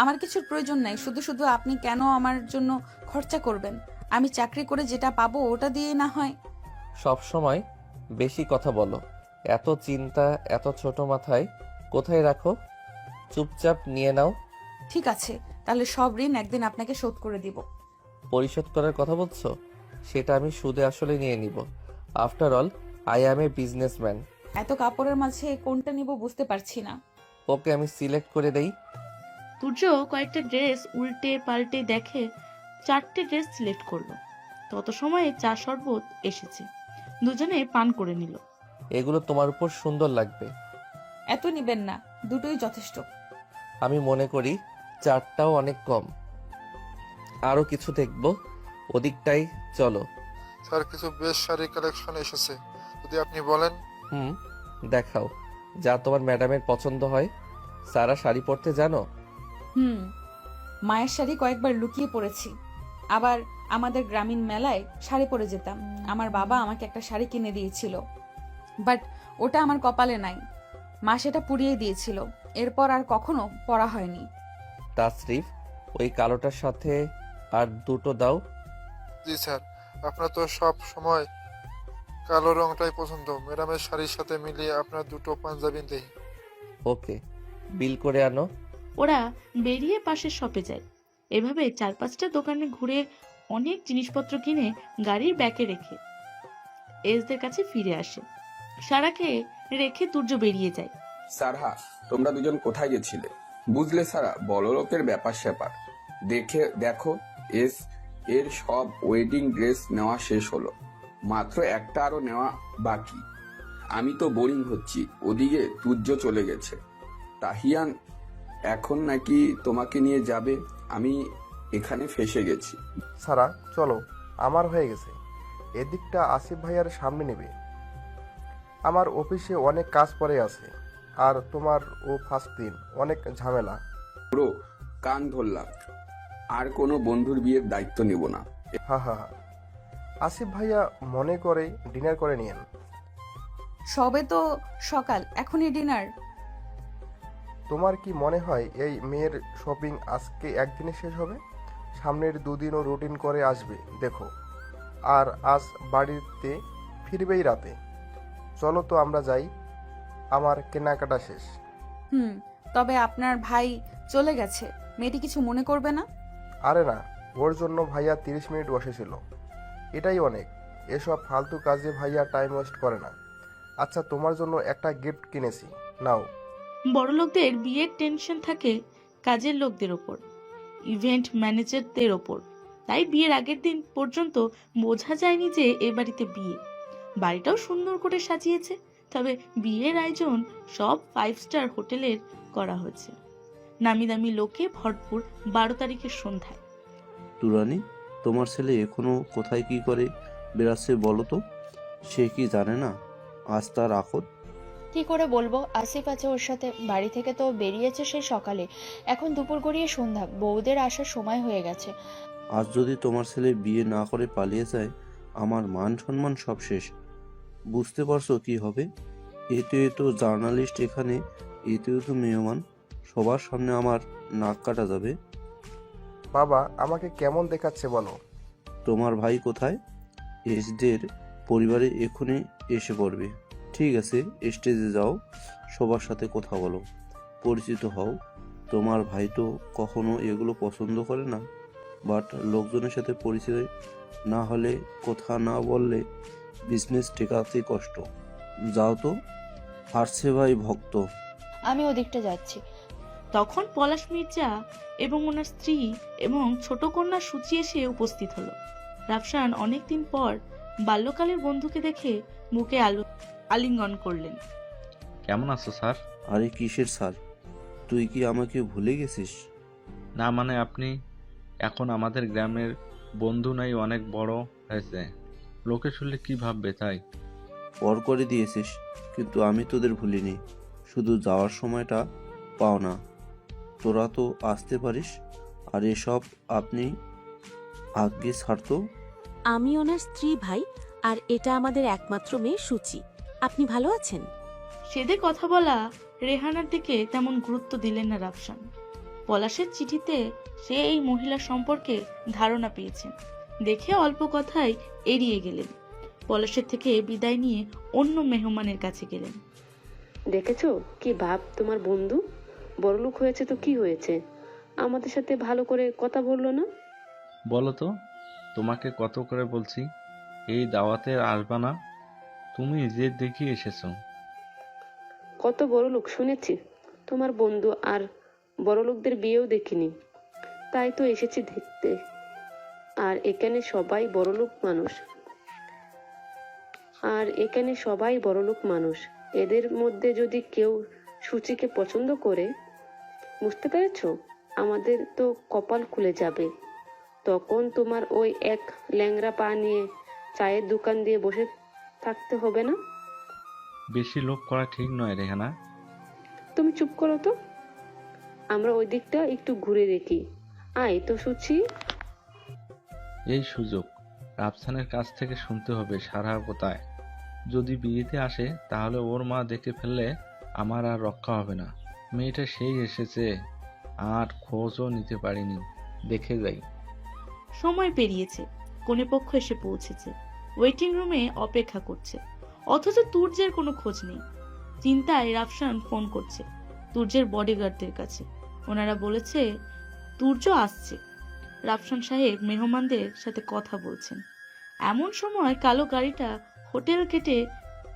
আমার কিছুর প্রয়োজন নাই, শুধু শুধু আপনি কেন আমার জন্য খরচা করবেন? আমি চাকরি করে যেটা পাবো ওটা দিয়ে না হয়। সব সময় বেশি কথা বলো, এত চিন্তা এত ছোট মাথায় কোথায় রাখো? চুপচাপ নিয়ে নাও। ঠিক আছে, তাহলে সব ঋণ একদিন আপনাকে শোধ করে দিব। পরিশোধ করার কথা বলছো? সেটা আমি সুদে আসলে নিয়ে নিব। After all I am a businessman. এত কাপড়ের মাঝে কোনটা নিব বুঝতে পারছি না। ওকে আমি সিলেক্ট করে দেই। সূর্য কয়েকটা ড্রেস উল্টে পাল্টে দেখে 4টে ড্রেস সিলেক্ট করলো। তত সময়ে চা শরবত এসেছে, দুজনে পান করে নিল। এগুলো তোমার উপর সুন্দর লাগবে। এত নিবেন না, দুটোই যথেষ্ট। আমি মনে করি 4টাও অনেক কম। আরো কিছু দেখবো, ওদিকটাই চলো। স্যার কিছু বেশ শাড়ি কালেকশন এসেছে, যদি আপনি বলেন। দেখাও, যা তোমার ম্যাডামের পছন্দ হয়। সারা শাড়ি পরতে জানো? মায়ের শাড়ি কয়েকবার লুকিয়ে পড়েছি। আবার আমাদের গ্রামীণ মেলায় শাড়ি পরে যেতাম। আমার বাবা আমাকে একটা শাড়ি কিনে দিয়েছিল, বাট ওটা আমার কপালে নাই। মা সেটা পুড়িয়ে দিয়েছিল, এরপর আর কখনো পরা হয়নি। তাসরিফ, ওই কালোটার সাথে আর দুটো দাও। জি স্যার, আপনার তো সব সময় কালো রংটাই পছন্দ। ম্যাডামের শাড়ির সাথে মিলিয়ে আপনার দুটো পাঞ্জাবি দেই। ওকে, বিল করে আনো। ওরা বেরিয়ে পাশের শপে যায়। এভাবে 4-5টা দোকানে ঘুরে অনেক জিনিসপত্র কিনে গাড়ির ব্যাকে রেখে এসদের কাছে ফিরে আসে। সারাকে রেখে সূর্য বেরিয়ে যায়। সারহা, তোমরা দুজন কোথায় গেছিলে? বুঝলে সারা, বড় লোকের ব্যাপার স্যাপার। দেখো এস এর সব ওয়েডিং ড্রেস নেওয়া শেষ হলো, মাত্র একটা আরো নেওয়া বাকি। আমি তো বোরিং হচ্ছি, ওদিকে সূর্য চলে গেছে। তাহিয়ান এখন নাকি তোমাকে নিয়ে যাবে? আমি এখানে ফেসে গেছি। সারা চলো, আমার হয়ে গেছে। এদিকটা আসিফ ভাইয়ার সামনে নেবে। আমার অফিসে অনেক কাজ পড়ে আছে, আর তোমার ও ফার্স্ট দিন, অনেক ঝামেলা। ব্রো, কান ধরলাম, আর কোনো বন্ধুর বিয়ের দায়িত্ব নেব না। হা হা হা। আসিফ ভাইয়া মনে করে ডিনার করে নিয়েন। সবে তো সকাল, এখনই ডিনার? তোমার কি মনে হয় এই মেয়ের শপিং আজকে একদিনে শেষ হবে? সামনের দুদিনও রুটিন করে আসবে দেখো। আর আজ বাড়িতে ফিরবেই রাতে। চলো তো আমরা যাই, আমার কেনাকাটা শেষ। তবে আপনার ভাই চলে গেছে, মেয়েটি কিছু মনে করবে না? আরে না, ওর জন্য ভাইয়া 30 মিনিট বসেছিল, এটাই অনেক। এসব ফালতু কাজে ভাইয়া টাইম ওয়েস্ট করে না। আচ্ছা, তোমার জন্য একটা গিফট কিনেছি, নাও। বড়লোকদের বিয়ের টেনশন থাকে কাজের লোকদের ওপর, ইভেন্ট ম্যানেজারদের ওপর। তাই বিয়ের আগের দিন পর্যন্ত বোঝা যায়নি যে এ বাড়িতে বিয়ে। বাড়িটাও সুন্দর করে সাজিয়েছে, তবে বিয়ের আয়োজন সব 5 স্টার হোটেলের করা হয়েছে, নামি দামি লোকে ভরপুর 12 তারিখের সন্ধ্যায়। তুরানি, তোমার ছেলে এখনো কোথায় কি করে বেড়াচ্ছে বলো তো? সে কি জানে না আজ তার আখত? কি করে বলবো, আসিফ আছে ওর সাথে। বাড়ি থেকে তো বেরিয়েছে সেই সকালে, এখন দুপুর গড়িয়ে সন্ধ্যা, বউদের আসার সময় হয়ে গেছে। আজ যদি তোমার ছেলে বিয়ে না করে পালিয়ে যায়, আমার মান সম্মান সব শেষ। বুঝতে পারছো কি হবে? এতে জার্নালিস্ট এখানে, এতেও তো মেহমান, সবার সামনে আমার নাক কাটা যাবে। বাবা আমাকে কেমন দেখাচ্ছে বলো? তোমার ভাই কোথায়? এসদের পরিবারে এখনই এসে পড়বে। ঠিক আছে, স্টেজে যাও, সবার সাথে কথা বলো, পরিচিত হও। তোমার ভাই তো কখনো এগুলো পছন্দ করে না, বাট লোকজনের সাথে পরিচয় না হলে, কথা না বললে বিজনেস টেকাতে কষ্ট। যাও তো, হারছে ভাই ভক্ত। আমি ওদিকটা যাচ্ছি। তখন পলাশ মির্জা এবং ওনার স্ত্রী এবং ছোট কন্যা সূচি এসে উপস্থিত হলো। রাফসান অনেকদিন পর বাল্যকালের বন্ধুকে দেখে বুকে আলিঙ্গন করলেন। কেমন আছো স্যার? আরে কিসের স্যার, তুই কি আমাকে ভুলে গেছিস? না মানে আপনি এখন আমাদের গ্রামের বন্ধু নাই, অনেক বড় হয়েছে, লোকে শুনলে কি ভাববে তাই। পর করে দিয়েছিস, কিন্তু আমি তোদের ভুলিনি। শুধু যাওয়ার সময়টা পাও না, তোরা তো আসতে পারিস। আর এসব আপনি আগে ছাড়তো। আমি ওনার স্ত্রী ভাই, আর এটা আমাদের একমাত্র মেয়ে সূচি। আপনি ভালো আছেন? সেদে কথা বলা রেহানার দিকে তেমন গুরুত্ব দিলেন না রাফসান। পলাশের চিঠিতে সে এই মহিলা সম্পর্কে ধারণা পেয়েছেন দেখে অল্প কথায় এড়িয়ে গেলেন। পলাশের থেকে বিদায় নিয়ে অন্য মেহমানের কাছে গেলেন। দেখেছো কি ভাব তোমার বন্ধু? বড়লোক হয়েছে তো কি হয়েছে, আমাদের সাথে ভালো করে কথা বললো না? বলো তো, তোমাকে কত করে বলছি এই দাওয়াতে আসবা না, তুমি যে দেখি এসেছো। কত বড়লোক শুনেছি, তোমার বন্ধু আর বড়লোকদের বিয়েও দেখিনি, তাই তো এসেছি দেখতে। আর এখানে সবাই বড়লোক মানুষ। এদের মধ্যে যদি কেউ সূচিকে পছন্দ করে, বুঝতে পেরেছো, আমাদের তো কপাল খুলে যাবে। তখন তোমার ওই এক ল্যাংড়া পা নিয়ে চায়ের দোকান দিয়ে বসে থাকতে হবে না? বেশি লোভ করা ঠিক নয় রেহানা। তুমি চুপ করো তো, আমরা ওই দিকটা একটু ঘুরে দেখি। আয় তো সূচি। এই সুযোগ রাফসানের কাছ থেকে শুনতে হবে সারা কোথায়। যদি বিয়েতে আসে তাহলে ওর মা দেখে ফেললে আমার আর রক্ষা হবে না। মেয়েটা সেই এসেছে, আর খোঁজও নিতে পারিনি, দেখে যাই। সময় পেরিয়েছে, কনেপক্ষ এসে পৌঁছেছে, ওয়েটিং রুমে অপেক্ষা করছে, অথচ তুর্যের কোনো খোঁজ নেই। চিন্তায় রাফসান ফোন করছে তুর্যের বডিগার্ডদের কাছে। ওনারা বলেছে তুর্য আসছে। রাফসান সাহেব মেহমানদের সাথে কথা বলছেন। এমন সময় কালো গাড়িটা হোটেল কেটে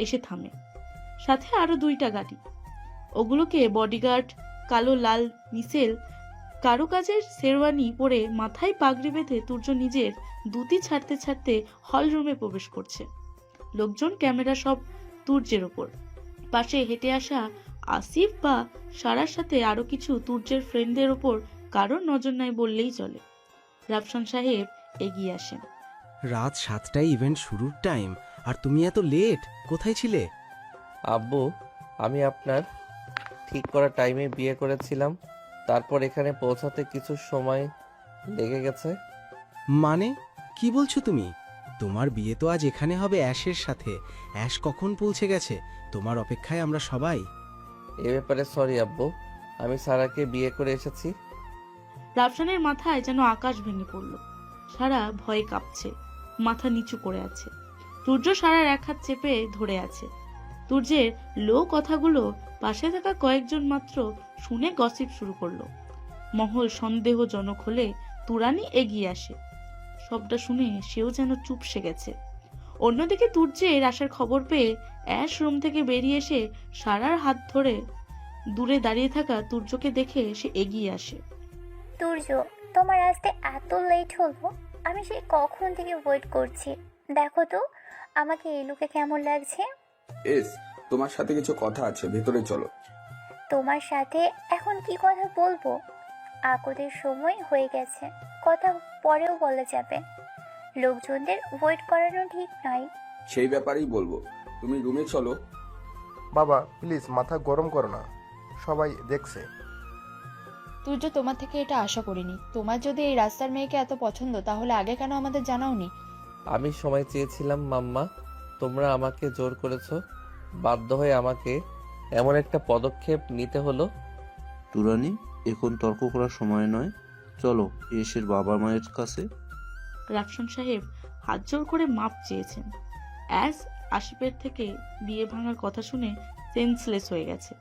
এসে থামে, সাথে আরো 2টা গাড়ি। ওগুলোকে বডিগার্ড কালো লাল মিসেল কারুকাজের শেরওয়ানি পরে মাথায় পাগড়ি বেঁধে তুর্য নিজের দুটি ছাড়তে ছাড়তে হল রুমে প্রবেশ করছে। লোকজন, ক্যামেরা সব তুর্যের ওপর। পাশে হেঁটে আসা আসিফ বা সারার সাথে আরো কিছু তুর্যের ফ্রেন্ডদের ওপর কারোর নজর নাই বললেই চলে। রাফসান সাহেব এগিয়ে আসেন। রাত 7টায় ইভেন্ট শুরুর টাইম, আর তুমি এত লেট, কোথায় ছিলে? আব্বু, আমি আপনার ঠিক করা টাইমে বিয়ে করেছিলাম, তারপর এখানে পৌঁছাতে কিছু সময় লেগে গেছে। মানে কি বলছো তুমি? তোমার বিয়ে তো আজ এখানে হবে অ্যাশের সাথে। অ্যাশ কখন পৌঁছে গেছে? তোমার অপেক্ষায় আমরা সবাই। এ ব্যাপারে সরি আব্বু, আমি সারাকে বিয়ে করে এসেছি। রাফসানের মাথায় যেন আকাশ ভেঙে পড়ল। সারা ভয়ে কাঁপছে, মাথা নিচু করে আছে। তুর্য সারার এক হাত চেপে ধরে আছে। তুর্যের লো কথাগুলো পাশে থাকা কয়েকজন মাত্র শুনে গসিপ শুরু করলো। মহল সন্দেহজনক হলে তুরানি এগিয়ে আসে। সবটা শুনে সেও যেন চুপসে গেছে। অন্যদিকে তুর্যের আসার খবর পেয়ে অ্যাশ রুম থেকে বেরিয়ে এসে সারার হাত ধরে দূরে দাঁড়িয়ে থাকা তুর্যকে দেখে সে এগিয়ে আসে। তুর্য, তোমার আসতে এত লেট হলো? আমি সেই কখন থেকে ওয়েট করছি। দেখো তো আমাকে এই লুকে কেমন লাগছে। এস, তোমার সাথে কিছু কথা আছে, ভেতরে চলো। তোমার সাথে এখন কি কথা বলবো? আকদের সময় হয়ে গেছে, কথা পরেও বলা যাবে। লোকজনদের ওয়েট করানো ঠিক নয়। সেই ব্যাপারেই বলবো, তুমি রুমে চলো। বাবা প্লিজ মাথা গরম করো না, সবাই দেখছে। তুর্য, তোমার থেকে এটা আশা করিনি। তোমার যদি এই রাস্তার মেয়েকে এত পছন্দ, তাহলে আগে কেন আমাদের জানাওনি? আমি সময় চেয়েছিলাম মাম্মা, তোমরা আমাকে জোর করেছো, বাধ্য হয়ে আমাকে এমন একটা পদক্ষেপ নিতে হলো। তুরানি, এখন তর্ক করার সময় নয়, চলো এসের বাবা মায়ের কাছে। রাফসান সাহেব হাত জোর করে মাপ চেয়েছেন। অ্যাজ আশিফের থেকে বিয়ে ভাঙার কথা শুনে সেন্সলেস হয়ে গেছে।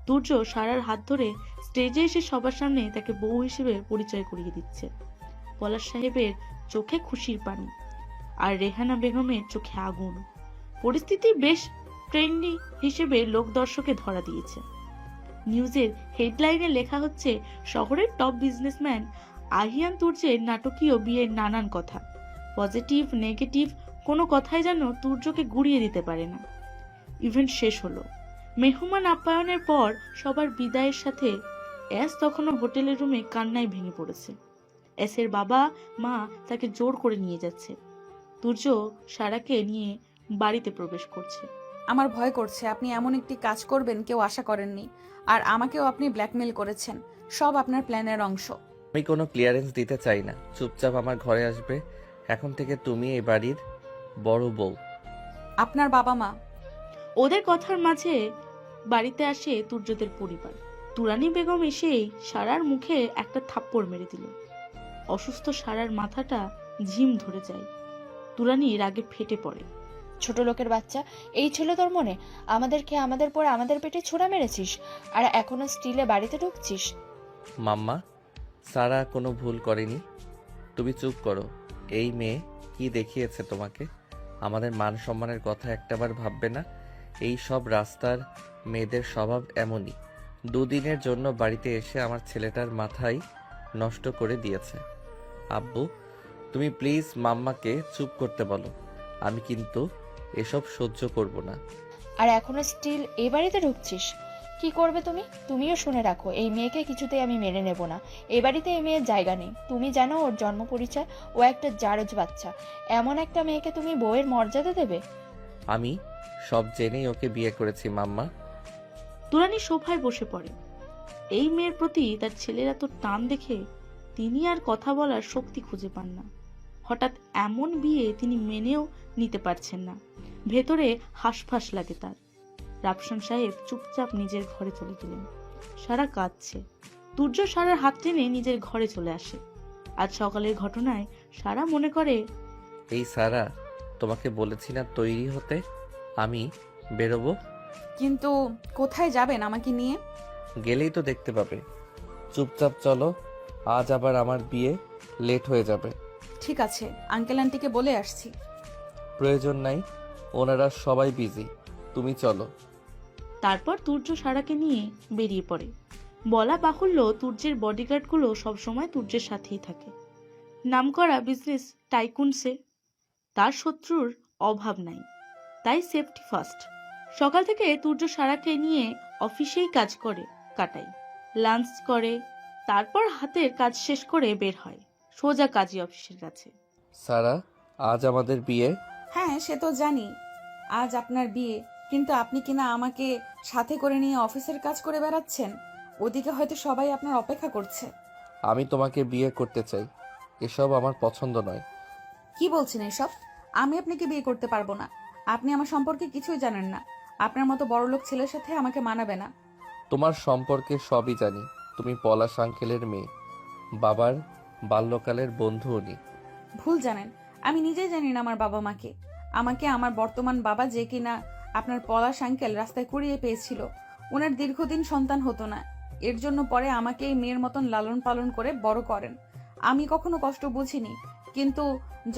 তুর্য সারার হাত ধরে স্টেজে এসে সবার সামনে তাকে বউ হিসেবে পরিচয় করিয়ে দিচ্ছে। পলাশ সাহেবের চোখে খুশির পানি, আর রেহানা বেগমের চোখে আগুন। পরিস্থিতি বেশ ট্রেন্ডি হিসেবে লোক দর্শকে ধরা দিয়েছে। নিউজের হেডলাইনে লেখা হচ্ছে, শহরের টপ বিজনেসম্যান আহিয়ান তুর্যের নাটকীয় বিয়ের নানান কথা। পজিটিভ নেগেটিভ কোনো কথাই যেন তুর্যকে গুড়িয়ে দিতে পারে না। ইভেন্ট শেষ হলো। মেহমান আপ্যায়নের পর সবার বিদায়ের সাথে এস তখনও হোটেলের রুমে কান্নায় ভেঙে পড়েছে। এসের বাবা মা তাকে জোর করে নিয়ে যাচ্ছে। তুর্য সারাকে নিয়ে বাড়িতে প্রবেশ করছে। আমার ভয় করছে, আপনি এমন একটি কাজ করবেন কেউ আশা করেননি, আর আমাকেও আপনি ব্ল্যাকমেল করেছেন। সব আপনার প্ল্যানের অংশ। আমি কোনো ক্লিয়ারেন্স দিতে চাই না, চুপচাপ আমার ঘরে আসবে। এখন থেকে তুমি এই বাড়ির বড় বউ। আপনার বাবা মা। ওদের কথার মাঝে বাড়িতে আসে তুর্যদের পরিবার। তুরানি বেগম এসেই সারার মুখে একটা থাপ্পড় মেরে দিল। অসুস্থ সারার মাথাটা ঝিম ধরে যায়। তুরানি রাগে ফেটে পড়ে। ছোট লোকের বাচ্চা, এই ছিল তোর মনে? আমাদেরকে আমাদের পরে আমাদের পেটে ছোড়া মেরেছিস, আর এখনো স্টিলে বাড়িতে ঢুকছিস? মাম্মা, সারা কোনো ভুল করেনি, তুমি চুপ করো। এই মেয়ে কি দেখিয়েছে তোমাকে? আমাদের মান সম্মানের কথা একটাবার ভাববে না? এই সব রাস্তার মেয়েদের স্বভাব এমনই। দুদিনের জন্য বাড়িতে এসে আমার ছেলেটার মাথায় নষ্ট করে দিয়েছে। আব্বু, তুমি প্লিজ মাম্মাকে চুপ করতে বলো। আমি কিন্তু এসব সহ্য করব না। আর এখনো স্টিল এই বাড়িতে ঢুকছিস? কি করবে তুমি? তুমিও শুনে রাখো, এই মেয়েকে কিছুতেই আমি মেনে নেব না। এই বাড়িতে এই মেয়ের জায়গা নেই। তুমি জানো ওর জন্ম পরিচয়? ও একটা জারজ বাচ্চা। এমন একটা মেয়েকে তুমি বউয়ের মর্যাদা দেবে? আমি সব জেনেই ওকে বিয়ে করেছি মাম্মা। তুরানি সোফায় বসে পড়ে। এই মেয়ের প্রতি তার ছেলের এত টান দেখে তিনি আর কথা বলার শক্তি খুঁজে পান না। হঠাৎ এমন বিয়ে তিনি মেনেও নিতে পারছেন না। ভেতরে হাঁসফাঁস লাগে তার। রাফসান সাহেব চুপচাপ নিজের ঘরে চলে গেলেন। সারা কাঁদছে। তুর্য সারার হাত টেনে নিজের ঘরে চলে আসে। আজ সকালের ঘটনায় সারা মনে করে, এই সারা, তোমাকে বলেছি না তৈরি হতে, আমি বেরোবো। কিন্তু কোথায় যাবেন আমাকে নিয়ে? গেলেই তো দেখতে পাবে। চুপচাপ চলো, আজ আবার আমার বিয়ে লেট হয়ে যাবে। ঠিক আছে, আঙ্কেল আন্টিকে বলে আসছি। প্রয়োজন নাই, ওনারা সবাই বিজি, তুমি চলো। তারপর তুর্য সারাকে নিয়ে বেরিয়ে পড়ে। বলা বাহুল্য, তুর্যের বডিগার্ডগুলো সবসময় তুর্যের সাথেই থাকে। নামকরা বিজনেস টাইকুন সে, তার শত্রুর অভাব নাই, তাই সেফটি ফার্স্ট। সকাল থেকে তুর্য সারাকে নিয়ে অফিসেই কাজ করে কাটাই, লাঞ্চ করে, তারপর হাতের কাজ শেষ করে বের হয় সোজা কাজী অফিসের কাছে। সারা, আজ আমাদের বিয়ে। হ্যাঁ, সে তো জানি আজ আপনার বিয়ে, কিন্তু আপনি কিনা আমাকে সাথে করে নিয়ে অফিসের কাজ করে বেড়াচ্ছেন। ওদিকে হয়তো সবাই আপনার অপেক্ষা করছে। আমি তোমাকে বিয়ে করতে চাই, এসব আমার পছন্দ নয়। কি বলছেন এসব? আমি আপনাকে বিয়ে করতে পারবো না। আপনি আমার সম্পর্কে কিছুই জানেন না। আপনার মতো বড়লোক ছেলের সাথে আমাকে মানাবে না। তোমার সম্পর্কে সবই জানি। তুমি পলাশ আঙ্কেলের মেয়ে, বাবার বাল্যকালের বন্ধু উনি। ভুল জানেন। আমি নিজেই জানি না আমার বাবা মাকে। আমাকে আমার বর্তমান বাবা, যে কিনা আপনার পলাশ আঙ্কেল রাস্তায় কুড়িয়ে পেয়েছিল, ওনার দীর্ঘদিন সন্তান হতো না। এর জন্য পরে আমাকে এই মেয়ের মতন লালন পালন করে বড় করেন। আমি কখনো কষ্ট বুঝিনি, কিন্তু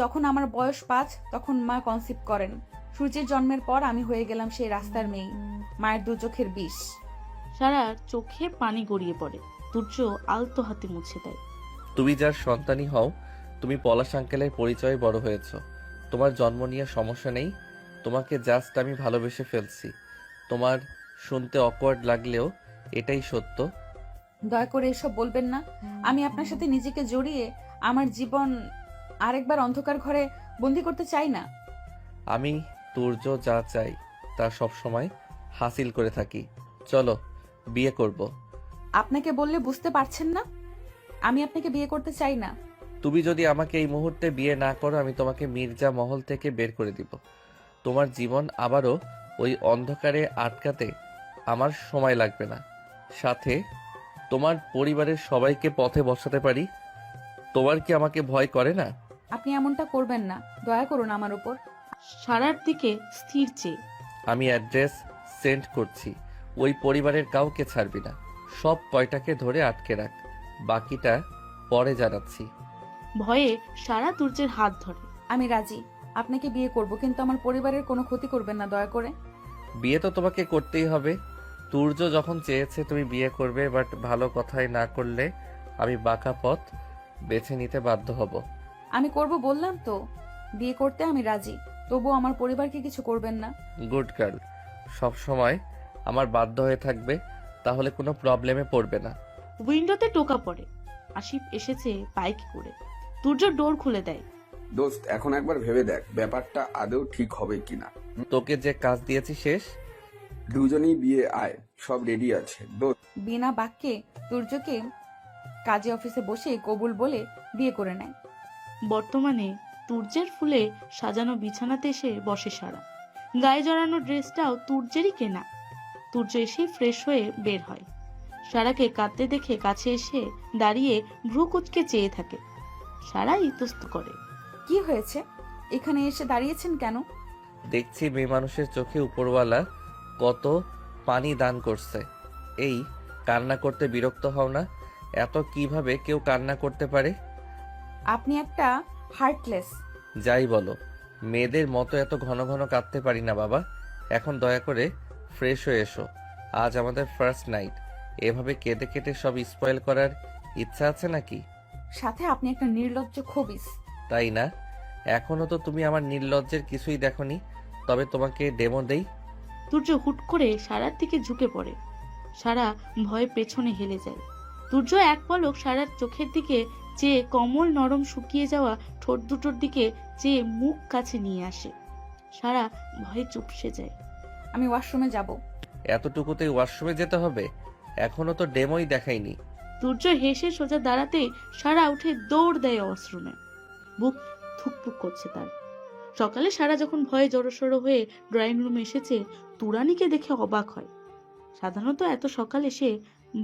যখন আমার বয়স 5 তখন মা কনসিভ করেন। সূর্যের জন্মের পর আমি হয়ে গেলাম সেই রাস্তার মেয়ে, মায়ের দু চোখের বিষ। সারা চোখে পানি গড়িয়ে পড়ে। তুর্য আলতো হাতে মুছে দেয়। তুমি যার সন্তানই হও, তুমি পলাশ আঙ্কেলের পরিচয়ে বড় হয়েছ। তোমার জন্ম নিয়ে সমস্যা নেই, তোমাকে জাস্ট আমি ভালোবেসে ফেলছি। তোমার শুনতে অকওয়ার্ড লাগলেও এটাই সত্য। দয়া করে এসব বলবেন না। আমি আপনার সাথে নিজেকে জড়িয়ে আমার জীবন আরেকবার অন্ধকার ঘরে বন্দি করতে চাই না। আমি তুর্য যা চাই তা সবসময় হাসিল করে থাকি। চলো বিয়ে করব। আপনাকে বললে বুঝতে পারছেন না? আমি আপনাকে বিয়ে করতে চাই না। তুমি যদি আমাকে এই মুহূর্তে বিয়ে না করো, আমি তোমাকে মির্জা মহল থেকে বের করে দিব। তোমার জীবন আবারও ওই অন্ধকারে আটকাতে আমার সময় লাগবে না। সাথে তোমার পরিবারের সবাইকে পথে বসাতে পারি। তোমার কি আমাকে ভয় করে না? আপনি এমনটা করবেন না, দয়া করুন আমার উপর। সারার দিকে স্থির চেয়ে। আমি অ্যাড্রেস সেন্ড করছি, ওই পরিবারের কাউকে ছাড়বি না। সব কয়টাকে ধরে আটকে রাখ, বাকিটা পরে জানাচ্ছি। ভয়ে সারা তুর্যের হাত ধরে। আমি রাজি, আপনাকে বিয়ে করব, কিন্তু আমার পরিবারের কোনো ক্ষতি করবেন না দয়া করে। বিয়ে তো তোমাকে করতেই হবে। তুর্য যখন চেয়েছে তুমি বিয়ে করবে, বাট ভালো কথাই না করলে আমি বাঁকা পথ বেছে নিতে বাধ্য হব। আমি করব বললাম তো। বিয়ে করতে আমি রাজি, তবুও আমার পরিবারকে কিছু করবেন না। গুড গার্ল, সব সময় আমার বাধ্য হয়ে থাকবে, তাহলে কোনো প্রবলেমে পড়বে না। উইন্ডোতে টোকা পড়ে। আসিফ এসেছে বাইক করে। তুর্য ডোর খুলে দেয়। দোস্ত, এখন একবার ভেবে দেখ ব্যাপারটা আদৌ ঠিক হবে কিনা। তোকে যে কাজ দিয়েছি শেষ। দুজনেই বিয়ে আয়, সব রেডি আছে। দোস্ত, বিনা বাক্যে তুর্যকে কাজী অফিসে বসে কবুল বলে বিয়ে করে নেয়। বর্তমানে তুর্যের ফুলে সাজানো বিছানাতে এসে বসে সারা। গায়ে জড়ানো ড্রেসটাও তুর্যেরই কেনা। তুর্য এসে ফ্রেশ হয়ে বের হয়। সারাকে কাঁদতে দেখে কাছে এসে দাঁড়িয়ে ভ্রু কুচকে চেয়ে থাকে। সারা ইতস্ত করে। কি হয়েছে? এখানে এসে দাঁড়িয়েছেন কেন? দেখছি মেয়ে মানুষের চোখে উপরওয়ালা কত পানি দান করছে। এই কান্না করতে বিরক্ত হও না? এত কিভাবে কেউ কান্না করতে পারে? আপনি একটা হার্টলেস। যাই বলো, মেয়েদের মতো এত ঘন ঘন কাঁদতে পারি না বাবা। এখন দয়া করে ফ্রেশ হয়ে এসো, আজ আমাদের ফার্স্ট নাইট। এভাবে কেটে কেটে সব স্পয়েল করার ইচ্ছা আছে নাকি? সাথে আপনি একটা নির্লজ্জ খবিস। তাই না? এখনো তো তুমি আমার নির্লজ্জের কিছুই দেখোনি। তবে তোমাকে ডেমো দেই। তুর্য হুট করে সারার দিকে ঝুঁকে পড়ে। সারা ভয়ে পেছনে হেলে যায়। তুর্য এক পলক সারার চোখের দিকে চেয়ে কমল নরম শুকিয়ে যাওয়া ঠোঁট দুটোর দিকে চেয়ে মুখ কাছে নিয়ে আসে। সারা ভয়ে চুপসে যায়। আমি ওয়াশরুমে যাব। এতটুকুতে ওয়াশরুমে যেতে হবে? এখনো তো ডেমোই দেখাইনি। তুর্য হেসে সোজা দাঁড়াতেই সারা উঠে দৌড় দেয় ওয়াশরুমে। বুক থুকপুক করছে তার। সকালে সারা যখন ভয়ে জড়সড় হয়ে ড্রয়িং রুমে এসেছে, তুরানিকে দেখে অবাক হয়। সাধারণত এত সকালে সে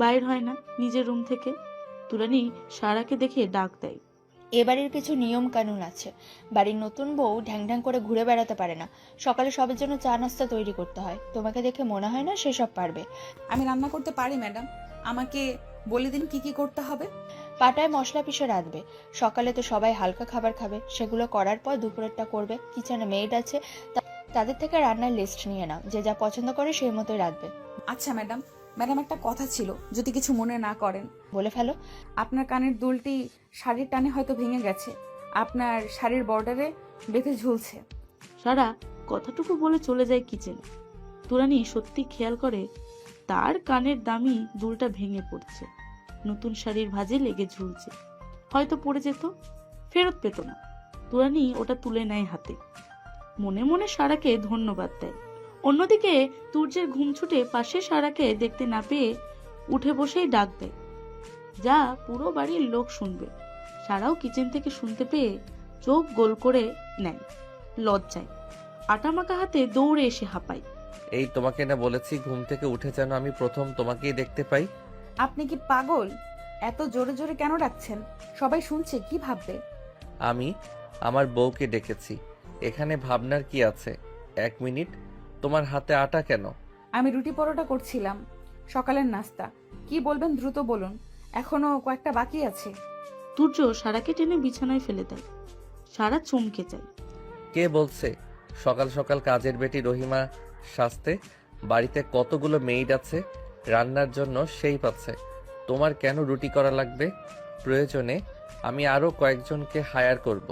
বাইর হয় না নিজের রুম থেকে। তুরানি সারাকে দেখে ডাক দেয়। এ বাড়ির কিছু নিয়ম কানুন আছে। বাড়ির নতুন বউ ঢ্যাং ঢ্যাং করে ঘুরে বেড়াতে পারে না। সকালে সবার জন্য চা নাস্তা তৈরি করতে হয়। তোমাকে দেখে মনে হয় না সেসব পারবে। আমি রান্না করতে পারি ম্যাডাম, আমাকে বলে দিন কি কি করতে হবে। পাটায় মশলা পিষে রাখবে। সকালে তো সবাই হালকা খাবার খাবে, সেগুলো করার পর দুপুরেরটা করবে। কিচেনে মেড আছে, তাদের থেকে রান্নার লিস্ট নিয়ে নাও। যে যা পছন্দ করে সেই মতোই রাখবে। আচ্ছা ম্যাডাম। ম্যাডাম, একটা কথা ছিল, যদি কিছু মনে না করেন। বলে ফেলো। আপনার কানের দুলটি শাড়ির টানে হয়তো ভেঙে গেছে, আপনার শাড়ির বর্ডারে বেঁধে ঝুলছে। সারা কথাটুকু বলে চলে যায় কিচেনে। তুরানি সত্যি খেয়াল করে তার কানের দামি দুলটা ভেঙে পড়ছে, নতুন শাড়ির ভাঁজে লেগে ঝুলছে। হয়তো পড়ে যেত, ফেরত পেত না। তুরানি ওটা তুলে নেয় হাতে, মনে মনে সারাকে ধন্যবাদ দেয়। অন্যদিকে তুর্যের ঘুম ছুটে পাশে সারাকে দেখতে না পেয়ে উঠে বসেই ডাক দেয়, যা পুরো বাড়ির লোক শুনবে। সারাও কিচেন থেকে শুনতে পেয়ে চোখ গোল করে নেয় লজ্জায়, আটামাকা হাতে দৌড়ে এসে হাঁপায়। এই তোমাকে না বলেছি ঘুম থেকে উঠে যেন আমি প্রথম তোমাকেই দেখতে পাই। আপনি কি পাগল? এত জোরে জোরে কেন ডাকছেন? সবাই শুনছে, কি ভাববে? আমি আমার বউকে ডেকেছি, এখানে ভাবনার কি আছে? 1 মিনিট, তোমার হাতে আটা কেন? আমি রুটি পরোটা করছিলাম, সকালের নাস্তা। কি বলবেন দ্রুত বলুন, এখনো কয়েকটা বাকি আছে। তুর্য সারাকে টেনে বিছানায় ফেলে দেয়। সারা চমকে যায়। কে বলছে সকাল সকাল কাজের বেটি রহিমা সাজতে? বাড়িতে কতগুলো মেইড আছে, রান্নার জন্য সেই পাচ্ছে। তোমার কেন রুটি করা লাগবে? প্রয়োজনে আমি আরো কয়েকজনকে হায়ার করব।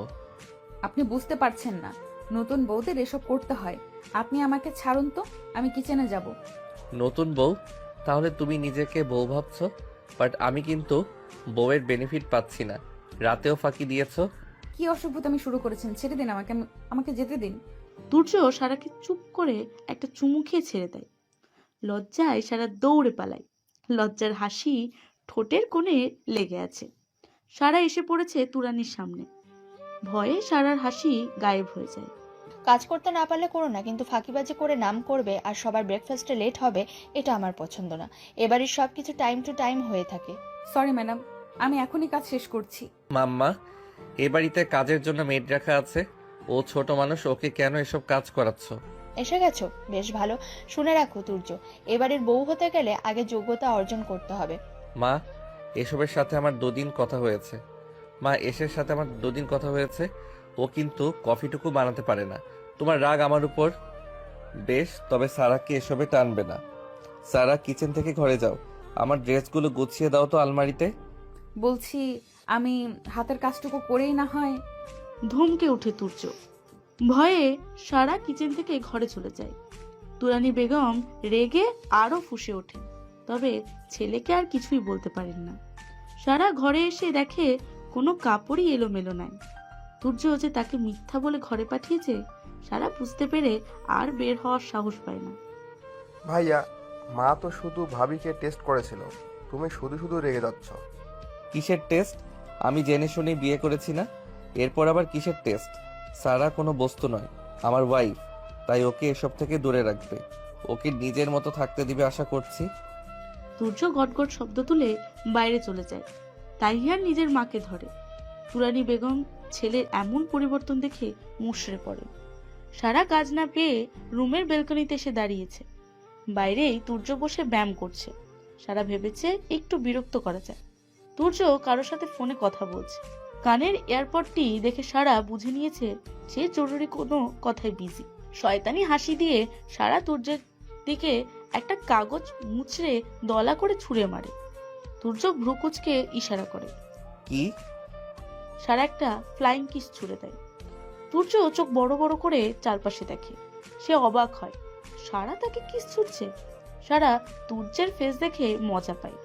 আপনি বুঝতে পারছেন না, নতুন বউদের এসব করতে হয়। আপনি আমাকে ছাড়ুন তো, আমি কিচেনে যাব। নতুন বউ? তাহলে তুমি নিজেকে বউ ভাবছো, বাট আমি কিন্তু বউয়ের বেনিফিট পাচ্ছি না। রাতেও ফাঁকি দিয়েছো। কি অসভ্যতামি শুরু করেছেন? ছেড়ে দিন আমাকে, আমাকে যেতে দিন। তুর্য সারাকে চুপ করে একটা চুমু খেয়ে ছেড়ে দেয়। লজ্জায় সারা দৌড়ে পালায়। লজ্জার হাসি ঠোঁটের কোণে লেগে আছে। সারা এসে পড়েছে তুরানির সামনে। ভয়ে সারার হাসি গায়েব হয়ে যায়। কাজ করতে না পারলে করো না, কিন্তু ফাঁকিবাজি করে নাম করবে আর সবার ব্রেকফাস্টে লেট হবে, এটা আমার পছন্দ না। এবারের সবকিছু টাইম টু টাইম হয়ে থাকে। সরি ম্যাডাম, আমি এখনই কাজ শেষ করছি। মাম্মা, এ বাড়িতে কাজের জন্য মেড রাখা আছে। ও ছোট মানুষ, ওকে কেন এসব কাজ করাচ্ছ? এসে গেছো, বেশ ভালো। শুনে রাখো তুর্য, এবারের বউ হতে গেলে আগে যোগ্যতা অর্জন করতে হবে। মা, এসবের সাথে আমার 2 দিন কথা হয়েছে। মা, এসের সাথে আমার 2 দিন কথা হয়েছে। ও কিন্তু কফিটুকু বানাতে পারে না। তোমার রাগ আমার উপর? বেশ, তবে সারাকে এসবে টানবে না। সারা, কিচেন থেকে ঘরে যাও, আমার ড্রেসগুলো গুছিয়ে দাও তো আলমারিতে। বলছি, আমি হাতের কাজটুকু করেই না হয়। ধমকে উঠে তুর্য। ভয়ে সারা কিচেন থেকে ঘরে চলে যায়। তুরানি বেগম রেগে আরো ফুঁসে ওঠে, তবে ছেলেকে আর কিছুই বলতে পারেন না। সারা ঘরে এসে দেখে কোনো কাপড়ই এলোমেলো নাই। তুর্য যে তাকে মিথ্যা বলে ঘরে পাঠিয়েছে, সারা বুঝতে পেরে আর বের হওয়ার সাহস পায় না। ভাইয়া, মা তো শুধু ভাবিকে টেস্ট করেছিল, তুমি শুধু শুধু রেগে যাচ্ছ। কিসের টেস্ট? আমি জেনে শুনে বিয়ে করেছি না, এরপর আবার কিসের টেস্ট? সারা কোনো বস্তু নয়, আমার ওয়াইফ, তাই ওকে এসব থেকে দূরে রাখবে। ওকে নিজের মতো থাকতে দিবে আশা করছি। তুর্য গটগট শব্দ তুলে বাইরে চলে যায়। তাহিয়ার নিজের মাকে ধরে। তুরানি বেগম ছেলের এমন পরিবর্তন দেখে মুষড়ে পড়ে। সারা কাজ না পেয়ে রুমের বেলকনিতে এসে দাঁড়িয়েছে। বাইরেই তুর্য বসে ব্যায়াম করছে। সারা ভেবেছে একটু বিরক্ত করা যায়। তুর্য কারোর সাথে ফোনে কথা বলছে। কানের এয়ারপডটি দেখে সারা বুঝে নিয়েছে সে জরুরি কোনো কথায় বিজি। শয়তানি হাসি দিয়ে সারা তুর্যের দিকে একটা কাগজ মুচড়ে দলা করে ছুঁড়ে মারে। তুর্য ভ্রুকুচকে ইশারা করে। কি? সারা একটা ফ্লাইং কিস ছুঁড়ে দেয়। তুর্য চোখ বড় বড় করে চারপাশে দেখে। সে অবাক হয়, সারা তাকে কিস ছুঁড়ছে। সারা তুর্যের ফেস দেখে মজা পায়।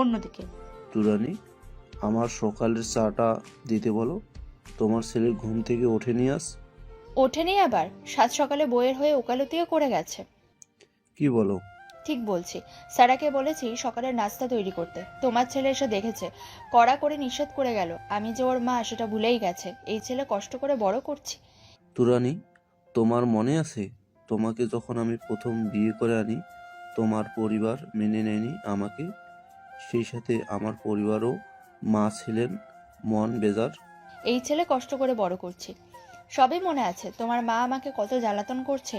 অন্যদিকে তুরানি, আমার সকালের চাটা দিতে বলো। তোমার ছেলে ঘুম থেকে ওঠেনি আজ? ওঠেনি আবার? সাত সকালে বইয়ের হয়ে ওকালতিও করে গেছে। কি বলো? ঠিক বলছি। সারাকে বলেছি সকালের নাস্তা তৈরি করতে, তোমার ছেলে এসে দেখেছে, কড়া করে নিষেধ করে গেল। আমি যে ওর মা সেটা ভুলেই গেছে। এই ছেলে কষ্ট করে বড় করছি। তুরানি, তোমার মনে আছে তোমাকে যখন আমি প্রথম বিয়ে করে আনি, তোমার পরিবার মেনে নেয়নি আমাকে? সেই সাথে আমার পরিবারও, মা ছিলেন মন বেজার। এই ছেলে কষ্ট করে বড় করছি, সবই মনে আছে। তোমার মা আমাকে কত জ্বালাতন করছে।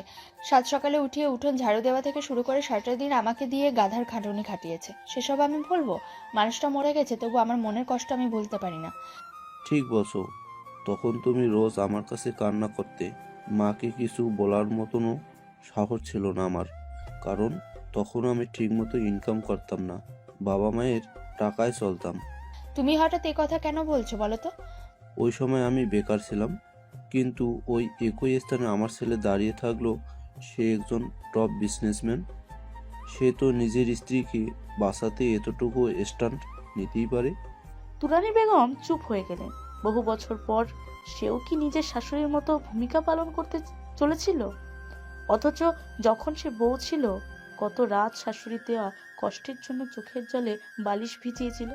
সাত সকালে উঠিয়ে উঠোন ঝাড়ু দেওয়া থেকে শুরু করে সারাটা দিন আমাকে দিয়ে গাধার খাটুনি খাটিয়েছে। সেসব আমি ভুলবো? মানুষটা মরে গেছে, তবু আমার মনের কষ্ট আমি ভুলতে পারি না। ঠিক বলছো। তখন তুমি রোজ আমার কাছে কান্না করতে। মাকে কিছু বলার মতনও সাহস ছিল না আমার, কারণ তখন আমি ঠিকমতো ইনকাম করতাম না, বাবা মায়ের টাকায় চলতাম। তুমি হঠাৎ এ কথা কেন বলছো বলো তো? ওই সময় আমি বেকার ছিলাম, কিন্তু ওই একই স্থানে আমার ছেলে দাঁড়িয়ে থাকলো সে একজন টপ বিজনেসম্যান। সে তো নিজের স্ত্রীকে বাঁচাতে এতটুকু স্ট্যান্ড নিতেই পারে। তুরানি বেগম চুপ হয়ে গেলেন। বহু বছর পর সেও কি নিজের শাশুড়ির মতো ভূমিকা পালন করতে চলেছিল? অথচ যখন সে বউ ছিল, কত রাত শাশুড়ি দেওয়া কষ্টের জন্য চোখের জলে বালিশ ভিজিয়েছিল।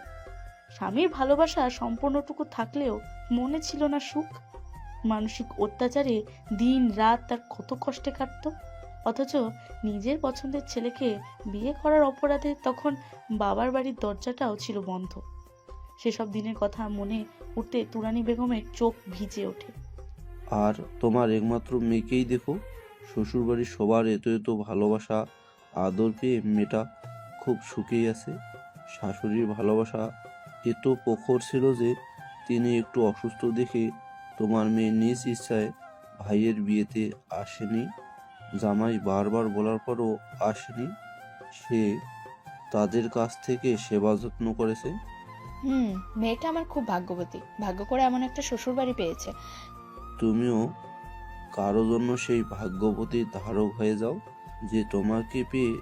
স্বামীর ভালোবাসা সম্পূর্ণটুকু থাকলেও মনে ছিল না সুখ। মানসিক অত্যাচারে দিন রাত তার কত কষ্টে কাটতো। অথচ নিজের পছন্দের ছেলেকে বিয়ে করার অপরাধে তখন বাবার বাড়ির দরজাটাও ছিল বন্ধ। সেসব দিনের কথা মনে উঠতে তুরানি বেগমের চোখ ভিজে ওঠে। আর তোমার একমাত্র মেয়েকেই দেখো, শ্বশুরবাড়ির সবার এত এত ভালোবাসা আদর পেয়ে মেয়েটা খুব সুখেই আছে। শাশুড়ির ভালোবাসা এত প্রখর ছিল যে তিনি একটু অসুস্থ দেখে তোমার মেয়ে নিজ ইচ্ছায় ভাইয়ের বিয়েতে আসেনি। জামাই বারবার বলার পরও আসেনি। সে তাদের কাছ থেকে সেবা যত্ন করেছে। মেয়েটা আমার খুব ভাগ্যবতী, ভাগ্য করে এমন একটা শ্বশুর বাড়ি পেয়েছে। তুমিও কারো জন্য সেই ভাগ্যবতীর ধারক হয়ে যাও, যে তোমাকে পেয়ে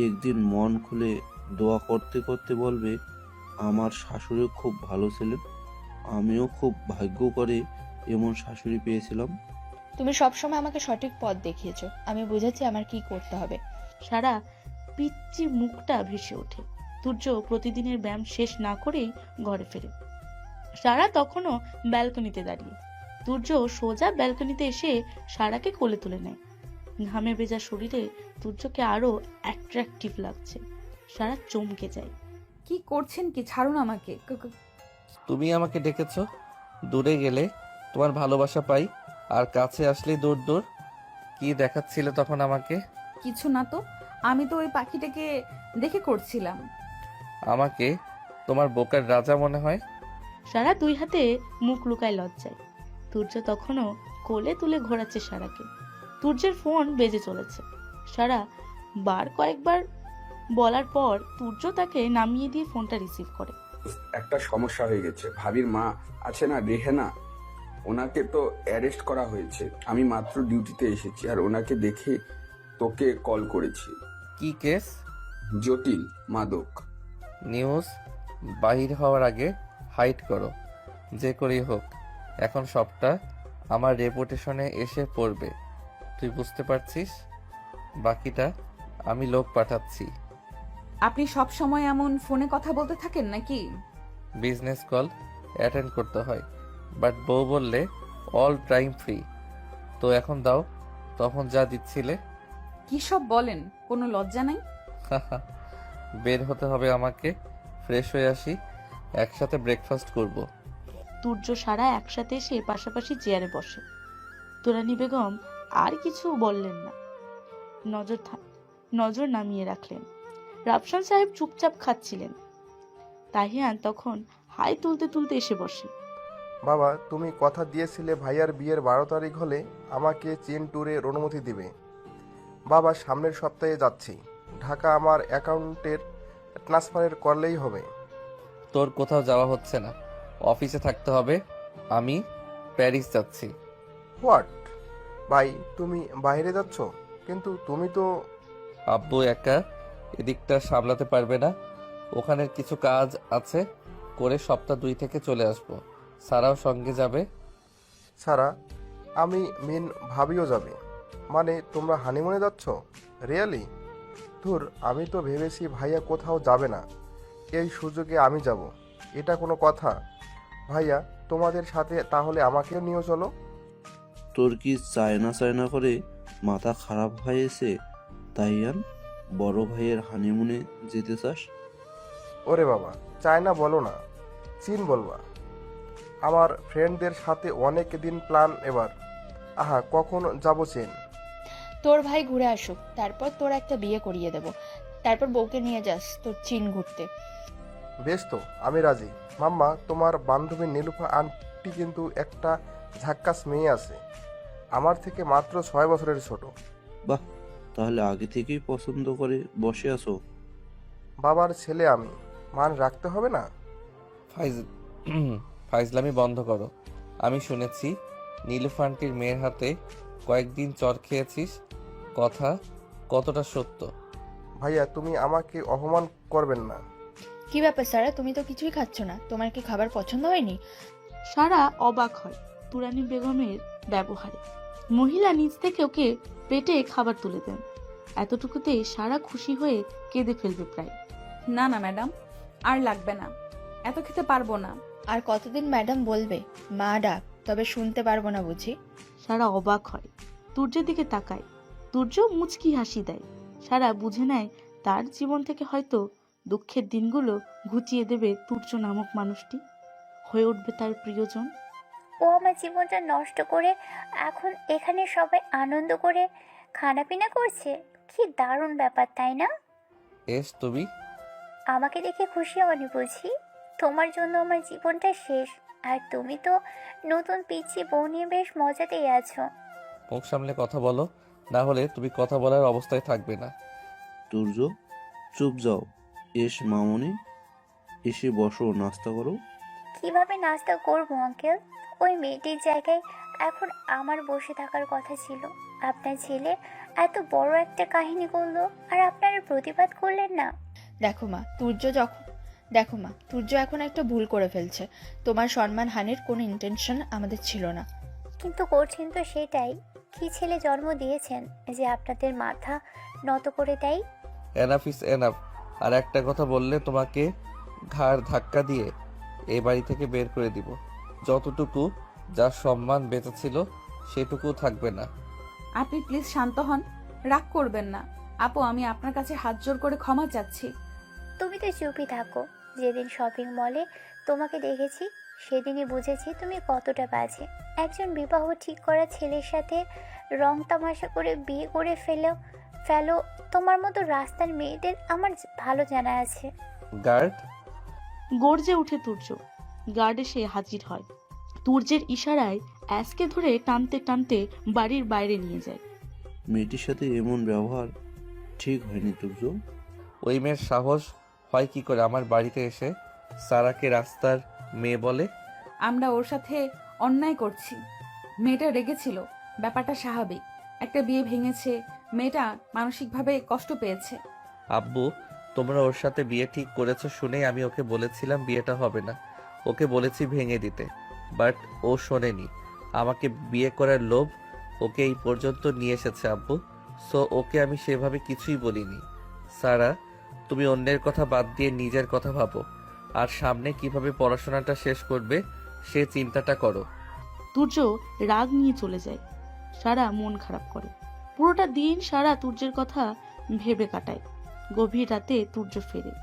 একদিন মন খুলে দোয়া করতে করতে বলবে, আমার শাশুড়ি খুব ভালো ছিলেন, আমিও খুব ভাগ্য করে এমন শাশুড়ি পেয়েছিলাম। তুমি সবসময় আমাকে সঠিক পথ দেখিয়েছো, আমি বুঝেছি আমার কি করতে হবে। সারা পিচ্চি মুখটা ভেসে ওঠে। সূর্য প্রতিদিনের ব্যায়াম শেষ না করেই ঘরে ফেরে। সারা তখনও ব্যালকনিতে দাঁড়িয়ে। সূর্য সোজা ব্যালকনিতে এসে সারাকে কোলে তুলে নেয়। ঘামে ভেজা শরীরে সূর্যকে আরো অ্যাট্রাকটিভ লাগছে। সারা চমকে যায়। কি করছেন কি? ছাড়ুন আমাকে। তুমি আমাকে ডেকেছো, দূরে গেলে তোমার ভালোবাসা পাই, আর কাছে আসলেই দূর দূর। কি দেখাচ্ছিলে তখন আমাকে? কিছু না তো, আমি তো ওই পাখিটাকে দেখে করছিলাম। আমাকে তোমার বোকার রাজা মনে হয়? সারা দুই হাতে মুখ লুকায় লজ্জায়। সূর্য তখনও কোলে তুলে ঘোরাচ্ছে সারাকে। সূর্যের ফোন বেজে চলেছে। সারা কয়েকবার বলার পর সূর্য তাকে নামিয়ে দিয়ে ফোনটা রিসিভ করে। একটা সমস্যা হয়ে গেছে। ভাবির মা আছে না, রেহেনা, ওনাকে তো অ্যারেস্ট করা হয়েছে। আমি মাত্র ডিউটিতে এসেছি আর ওনাকে দেখে তোকে কল করেছি। কি কেস? জটিল মাদক। নিউজ বাহির হওয়ার আগে হাইড করো, যে করেই হোক। এখন সবটা আমার রেপুটেশনে এসে পড়বে, তুই বুঝতে পারছিস? বাকিটা আমি লোক পাঠাচ্ছি। আপনি সব সময় এমন ফোনে কথা বলতে থাকেন নাকি? বিজনেস কল অ্যাটেন্ড করতে হয়, বাট বউ বললে অল টাইম ফ্রি। তো এখন দাও, তখন যা দিচ্ছিলে। কি সব বলেন? কোনো লজ্জা নাই? বের হতে হবে আমাকে, ফ্রেশ হয়ে আসি, একসাথে ব্রেকফাস্ট করব। সূর্য সারা একসাথে এসে পাশাপাশি চেয়ারে বসে। তুরানি বেগম আর কিছু বললেন না, নজর নামিয়ে রাখলেন। রাফসান সাহেব চুপচাপ খাচ্ছিলেন। তাহিয়ান তখন হাই তুলতে তুলতে এসে বসে। বাবা, তুমি কথা দিয়েছিলে ভাইয়ার বিয়ের 12 তারিখ হলে আমাকে চীন ট্যুরের অনুমতি দিবে। বাবা, সামনের সপ্তাহে যাচ্ছি ঢাকা, আমার অ্যাকাউন্টের ট্রান্সফারের করলেই হবে। তোর কোথাও যাওয়া হচ্ছে না, অফিসে থাকতে হবে। আমি প্যারিস যাচ্ছি। হোয়াট? ভাই, তুমি বাইরে যাচ্ছ? কিন্তু তুমি তো... আব্বু একা এদিকটা সামলাতে পারবে না, ওখানের কিছু কাজ আছে, করে সপ্তাহ 2 থেকে চলে আসবো। সারাও সঙ্গে যাবে। সারা, আমি মিন ভাবিও যাবে। মানে তোমরা হানিমুনে যাচ্ছ? রিয়েলি? ধুর, আমি তো ভেবেছি ভাইয়া কোথাও যাবে না, এই সুযোগে আমি যাব। এটা কোনো কথা? ভাইয়া, তোমাদের সাথে তাহলে আমাকেও নিয়ে চলো। তোর কি চায়না চায়না করে মাথা খারাপ হয়েছে তাইয়ান? বড় ভাইয়ের হানিমুনে যেতে চাস? ওরে বাবা, চায়না বলো না, চীন বলবা। আমার ফ্রেন্ডদের সাথে অনেক দিন প্ল্যান এবার। আহা, কখন যাব চীন? তোর ভাই ঘুরে আসুক, তারপর তোর একটা বিয়ে করিয়ে দেব, তারপর বউকে নিয়ে যাস তোর চীন ঘুরতে। বেশ তো, আমি রাজি। মাম্মা, তোমার বান্ধবী নীলুফা আন্টি কিন্তু একটা ঝাক্কাস মেয়ে আছে, আমার থেকে মাত্র 6 বছরের ছোট। বাহ, তাহলে আগে থেকেই পছন্দ করে বসে আছো। বাবার ছেলে আমি, মান রাখতে হবে না? ফাইজলামি বন্ধ করো। আমি শুনেছি নীলুফান্টির মেয়ের হাতে কয়েকদিন চর খেয়েছিস, কথা কতটা সত্য? ভাইয়া তুমি আমাকে অপমান করবেন না। কি ব্যাপার সারা, তুমি তো কিছুই খাচ্ছ না, তোমার কি খাবার পছন্দ হয়নি? সারা অবাক হয় তুরানি বেগমের ব্যবহারে। মহিলা নিজ থেকে ওকে পেটে খাবার তুলে দেন। এতটুকুতে সারা খুশি হয়ে কেঁদে ফেলবে প্রায়। না না ম্যাডাম, আর লাগবে না, এত খেতে পারবো না। আর কতদিন ম্যাডাম বলবে? মা ডাক, তবে শুনতে পারবো না বুঝি? সারা অবাক হয়, তুর্যের দিকে তাকায়। তুর্য মুচকি হাসি দেয়। সারা বুঝে নেয় তার জীবন থেকে হয়তো দুঃখের দিনগুলো ঘুচিয়ে দেবে তুর্য নামক মানুষটি, হয়ে উঠবে তার প্রিয়জন। ও আমার জীবনটা নষ্ট করে এখন এখানে সবাই আনন্দ করে খানাপিনা করছে। কি দারুণ ব্যাপার, তাই না? এস তুমি আমাকে দেখে খুশি হওনি বুঝি? তোমার জন্য আমার জীবনটা শেষ, আর তুমি তো নতুন পিচ্ছি বউ নিয়ে বেশ মজাতেই আছো। মুখ সামলে কথা বলো, না হলে তুমি কথা বলার অবস্থায় থাকবে না। তুর্য, চুপ যাও। এস মামনি, এসে বসো, নাস্তা করো। কিভাবে নাস্তা করবো আঙ্কেল? ওই মেয়েটির জায়গায় এখন আমার বসে থাকার কথা ছিল। আপনার ছেলে এত বড় একটা কাহিনী করলো, আর আপনারা প্রতিবাদ করলেন না। দেখো মা, তুর্য এখন একটা ভুল করে ফেলছে। তোমার সম্মান হানির কোনো ইন্টেনশন আমাদের ছিল না। কিন্তু করছেন তো সেটাই। কি ছেলে জন্ম দিয়েছেন যে আপনাদের মাথা নত করে দেয়? Enough is enough. আর একটা কথা বললে তোমাকে ঘাড় ধাক্কা দিয়ে এই বাড়ি থেকে বের করে দিব। যতটুকু যার সম্মান বেঁচে ছিল সেটুকু থাকবে না। আপনি প্লিজ শান্ত হন, রাগ করবেন না। আপু, আমি আপনার কাছে হাত জোর করে ক্ষমা চাচ্ছি। তুমি তো চুপই থাকো। যেদিন শপিং মলে তোমাকে দেখেছি সেদিনই বুঝেছি তুমি কতটা বাজে। একজন বিবাহ ঠিক করা ছেলের সাথে রং তামাশা করে বিয়ে করে ফেলো তোমার মতো রাস্তার মেয়েদের আমার ভালো জানা আছে। গার্ড! গর্জে উঠে তুর্য। গার্ড এসে হাজির হয়। তুর্যের ইশারায় অ্যাসকে ধরে টানতে টানতে বাড়ির বাইরে নিয়ে যায়। মেয়েটির সাথে এমন ব্যবহার ঠিক হয়নি তুর্য। ওই মেয়ের সাহস হয় কি করে আমার বাড়িতে এসে সারাকে রাস্তার মেয়ে বলে? আমরা ওর সাথে অন্যায় করছি। মেয়েটা রেগেছিল, ব্যাপারটা স্বাভাবিক। একটা বিয়ে ভেঙেছে, মেয়েটা মানসিকভাবে কষ্ট পেয়েছে। আব্বু, তোমরা ওর সাথে বিয়ে ঠিক করেছো শুনেই আমি ওকে বলেছিলাম বিয়েটা হবে না। ওকে বলেছি ভেঙে দিতে, বাট ও শোনেনি। আমাকে বিয়ে করার লোভ ওকে এই পর্যন্ত নিয়ে এসেছে আব্বু। সো ওকে আমি সেভাবে কিছুই বলিনি। সারা, তুমি অন্যের কথা বাদ দিয়ে নিজের কথা ভাবো, আর সামনে কিভাবে পড়াশোনাটা শেষ করবে সে চিন্তাটা করো। তুর্য রাগ নিয়ে চলে যায়। সারা মন খারাপ করে। পুরোটা দিন সারা তুর্যের কথা ভেবে কাটায়। গভীর রাতে তুর্য ফেরে।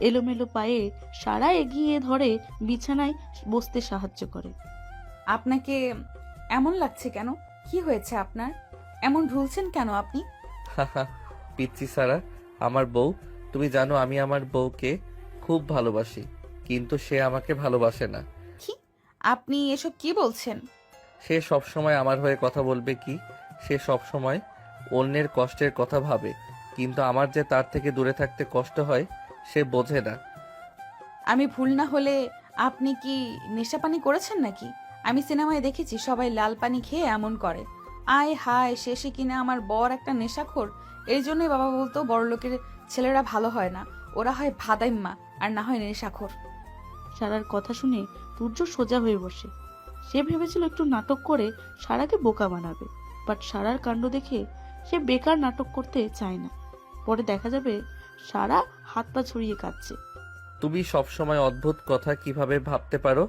এলোমেলো পায়ে সারা এগিয়ে ধরে বিছানায় বসতে সাহায্য করে। আপনাকে এমন লাগছে কেন? কি হয়েছে আপনার? এমন ঢুলছেন কেন আপনি? পিচ্ছি সারা, আমার বউ। তুমি জানো আমি আমার বউকে খুব ভালোবাসি, কিন্তু সে আমাকে ভালোবাসে না। কি? আপনি এসব কি বলছেন? সে সব সময় আমার হয়ে কথা বলবে কি? সে সব সময় অন্যের কষ্টের কথা ভাবে, কিন্তু আমার যে তার থেকে দূরে থাকতে কষ্ট হয় সে বোঝে না। আমি ভুল না হলে আপনি কি নেশাপানি করেছেন নাকি? আমি সিনেমায় দেখেছি সবাই লাল পানি খেয়ে এমন করে। আয় হায়, শেষে কিনা আমার বর একটা নেশাখোর। এই জন্যই বাবা বলতো বড়লোকের ছেলেরা ভালো হয় না, ওরা হয় ভাদাইম্মা আর না হয় নেশাখোর। সারার কথা শুনে তুর্য সোজা হয়ে বসে। সে ভেবেছিল একটু নাটক করে সারাকে বোকা বানাবে, বাট সারার কাণ্ড দেখে সে বেকার নাটক করতে চায় না। পরে দেখা যাবে সারা হাত পা ছড়িয়ে কাঁদছে। তুমি সব সময় অদ্ভুত কথা কিভাবে ভাবতে পারো?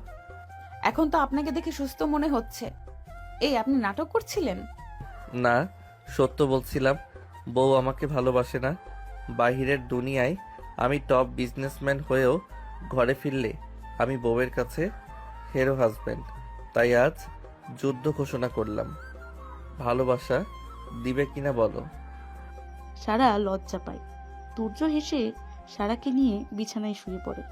এখন তো আপনাকে দেখে সুস্থ মনে হচ্ছে। এই, আপনি নাটক করছিলেন? না, সত্য বলছিলাম। বউ আমাকে ভালোবাসে না। বাহিরের দুনিয়ায় আমি টপ বিজনেসম্যান হয়েও ঘরে ফিরলে আমি বউয়ের কাছে হেরো হাজব্যান্ড। তাই আজ যুদ্ধ ঘোষণা করলাম। ভালোবাসা দিবে কিনা বলো? সারা লজ্জা পায়। তুর্য হেসে সারাকে নিয়ে বিছানায় শুয়ে পড়ে।